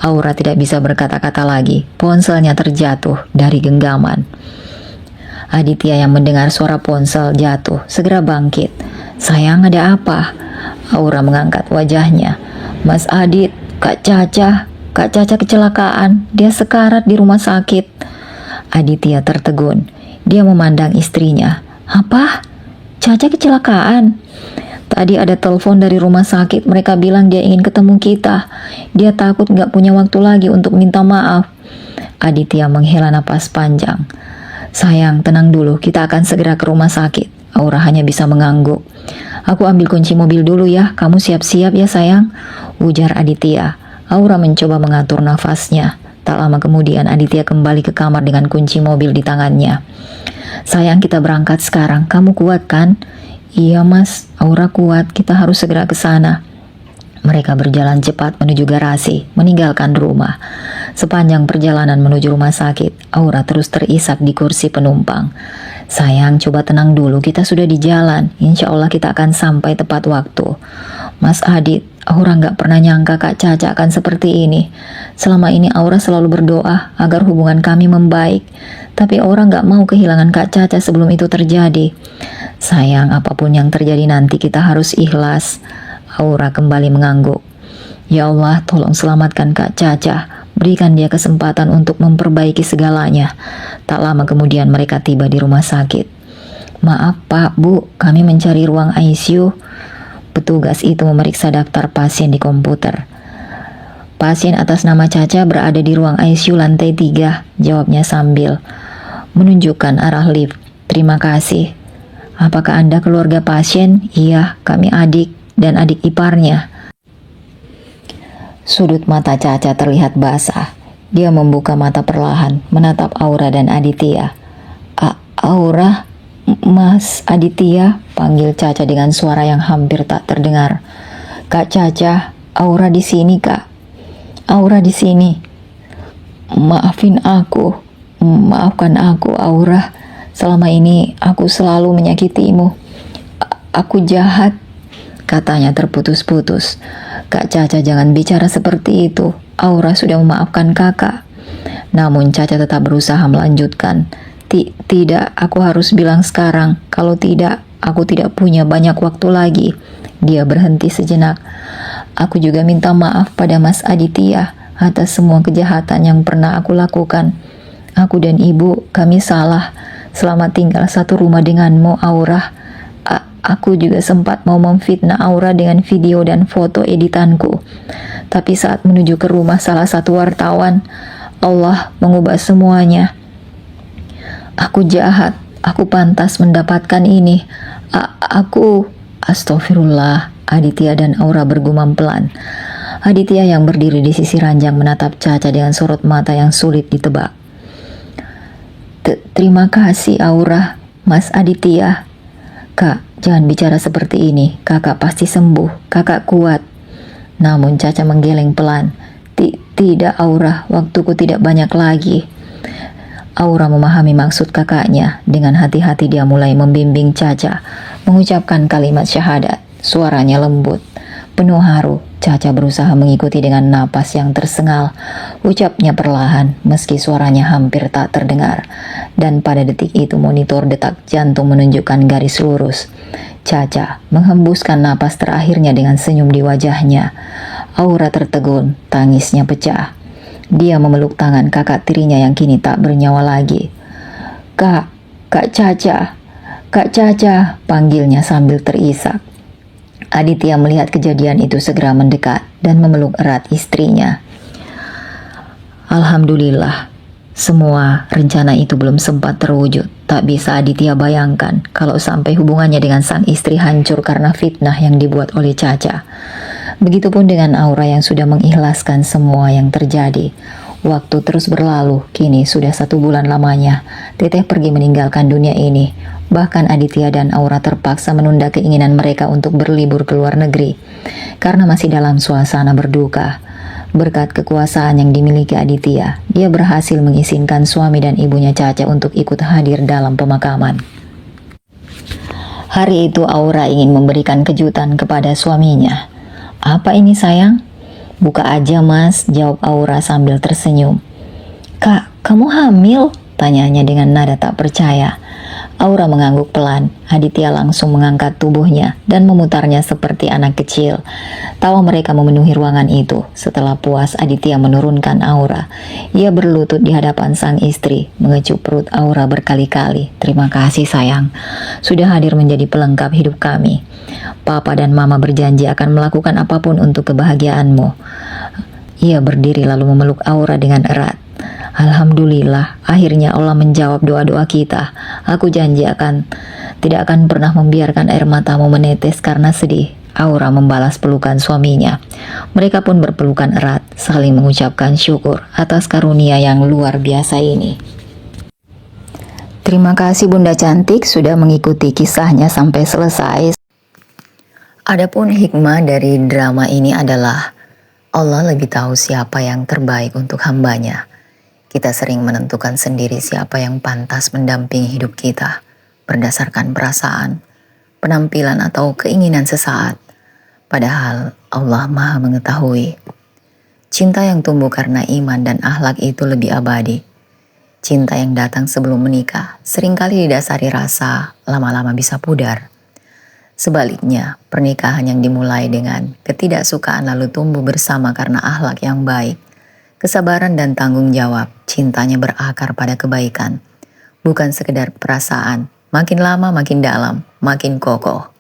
Aura tidak bisa berkata-kata lagi, ponselnya terjatuh dari genggaman. Aditya yang mendengar suara ponsel jatuh, segera bangkit. Sayang, ada apa? Aura mengangkat wajahnya. Mas Adit, Kak Caca kecelakaan, dia sekarat di rumah sakit. Aditya tertegun, dia memandang istrinya. Apa? Caca kecelakaan. Tadi ada telepon dari rumah sakit, mereka bilang dia ingin ketemu kita. Dia takut gak punya waktu lagi untuk minta maaf. Aditya menghela napas panjang. Sayang, tenang dulu, kita akan segera ke rumah sakit. Aura hanya bisa mengangguk. Aku ambil kunci mobil dulu ya, kamu siap-siap ya sayang, ujar Aditya. Aura mencoba mengatur nafasnya. Tak lama kemudian Aditya kembali ke kamar dengan kunci mobil di tangannya. Sayang, kita berangkat sekarang, kamu kuat kan? Iya mas, Aura kuat, kita harus segera ke sana. Mereka berjalan cepat menuju garasi, meninggalkan rumah. Sepanjang perjalanan menuju rumah sakit, Aura terus terisak di kursi penumpang. Sayang, coba tenang dulu, kita sudah di jalan. Insya Allah kita akan sampai tepat waktu. Mas Adit, Aura gak pernah nyangka Kak Caca akan seperti ini. Selama ini Aura selalu berdoa agar hubungan kami membaik. Tapi Aura gak mau kehilangan Kak Caca sebelum itu terjadi. Sayang, apapun yang terjadi nanti kita harus ikhlas. Aura kembali mengangguk. Ya Allah, tolong selamatkan Kak Caca. Berikan dia kesempatan untuk memperbaiki segalanya. Tak lama kemudian mereka tiba di rumah sakit. Maaf Pak, Bu, kami mencari ruang ICU. Petugas itu memeriksa daftar pasien di komputer. Pasien atas nama Caca berada di ruang ICU lantai 3, jawabnya sambil menunjukkan arah lift. Terima kasih. Apakah Anda keluarga pasien? Iya, kami adik dan adik iparnya. Sudut mata Caca terlihat basah. Dia membuka mata perlahan, menatap Aura dan Aditya. Aura, Mas Aditya, panggil Caca dengan suara yang hampir tak terdengar. Kak Caca, Aura di sini Kak. Aura di sini. Maafin aku, maafkan aku Aura. Selama ini aku selalu menyakitimu. Aku jahat, katanya terputus-putus. Kak Caca, jangan bicara seperti itu. Aura sudah memaafkan kakak. Namun Caca tetap berusaha melanjutkan. Tidak, aku harus bilang sekarang. Kalau tidak, aku tidak punya banyak waktu lagi. Dia berhenti sejenak. Aku juga minta maaf pada Mas Aditya atas semua kejahatan yang pernah aku lakukan. Aku dan ibu, kami salah. Selama tinggal satu rumah denganmu, Aura. Aku juga sempat mau memfitnah Aura dengan video dan foto editanku. Tapi saat menuju ke rumah salah satu wartawan, Allah mengubah semuanya. Aku jahat, aku pantas mendapatkan ini. Astagfirullah, Aditya dan Aura bergumam pelan. Aditya yang berdiri di sisi ranjang menatap Caca dengan sorot mata yang sulit ditebak. Terima kasih Aura, Mas Aditya. Kak, jangan bicara seperti ini. Kakak pasti sembuh, kakak kuat. Namun Caca menggeleng pelan. Tidak Aura, waktuku tidak banyak lagi. Aura memahami maksud kakaknya. Dengan hati-hati dia mulai membimbing Caca, mengucapkan kalimat syahadat. Suaranya lembut, penuh haru. Caca berusaha mengikuti dengan napas yang tersengal. Ucapnya perlahan, meski suaranya hampir tak terdengar. Dan pada detik itu monitor detak jantung menunjukkan garis lurus. Caca menghembuskan napas terakhirnya dengan senyum di wajahnya. Aura tertegun, tangisnya pecah. Dia memeluk tangan kakak tirinya yang kini tak bernyawa lagi. Kak Caca, Kak Caca, panggilnya sambil terisak. Aditya melihat kejadian itu segera mendekat dan memeluk erat istrinya. Alhamdulillah, semua rencana itu belum sempat terwujud. Tak bisa Aditya bayangkan kalau sampai hubungannya dengan sang istri hancur karena fitnah yang dibuat oleh Caca. Begitupun dengan Aura yang sudah mengikhlaskan semua yang terjadi. Waktu terus berlalu, kini sudah 1 bulan lamanya Teteh pergi meninggalkan dunia ini. Bahkan Aditya dan Aura terpaksa menunda keinginan mereka untuk berlibur ke luar negeri karena masih dalam suasana berduka. Berkat kekuasaan yang dimiliki Aditya, dia berhasil mengizinkan suami dan ibunya Caca untuk ikut hadir dalam pemakaman. Hari itu Aura ingin memberikan kejutan kepada suaminya. Apa ini sayang? Buka aja mas, jawab Aura sambil tersenyum. Kak, kamu hamil? Tanyanya dengan nada tak percaya. Aura mengangguk pelan. Aditya langsung mengangkat tubuhnya dan memutarnya seperti anak kecil. Tawa mereka memenuhi ruangan itu. Setelah puas, Aditya menurunkan Aura. Ia berlutut di hadapan sang istri, mengecup perut Aura berkali-kali. "Terima kasih sayang, sudah hadir menjadi pelengkap hidup kami. Papa dan Mama berjanji akan melakukan apapun untuk kebahagiaanmu." Ia berdiri lalu memeluk Aura dengan erat. "Alhamdulillah, akhirnya Allah menjawab doa-doa kita. Aku janji tidak akan pernah membiarkan air matamu menetes karena sedih." Aura membalas pelukan suaminya. Mereka pun berpelukan erat, saling mengucapkan syukur atas karunia yang luar biasa ini. Terima kasih Bunda Cantik sudah mengikuti kisahnya sampai selesai. Adapun hikmah dari drama ini adalah Allah lebih tahu siapa yang terbaik untuk hambanya. Kita sering menentukan sendiri siapa yang pantas mendampingi hidup kita berdasarkan perasaan, penampilan atau keinginan sesaat. Padahal Allah Maha mengetahui. Cinta yang tumbuh karena iman dan akhlak itu lebih abadi. Cinta yang datang sebelum menikah seringkali didasari rasa, lama-lama bisa pudar. Sebaliknya, pernikahan yang dimulai dengan ketidaksukaan lalu tumbuh bersama karena akhlak yang baik, kesabaran dan tanggung jawab, cintanya berakar pada kebaikan. Bukan sekedar perasaan, makin lama makin dalam, makin kokoh.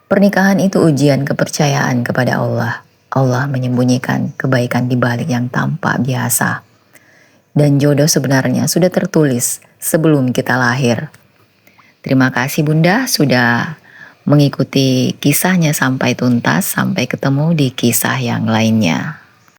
Pernikahan itu ujian kepercayaan kepada Allah. Allah menyembunyikan kebaikan di balik yang tampak biasa. Dan jodoh sebenarnya sudah tertulis sebelum kita lahir. Terima kasih Bunda sudah mengikuti kisahnya sampai tuntas. Sampai ketemu di kisah yang lainnya.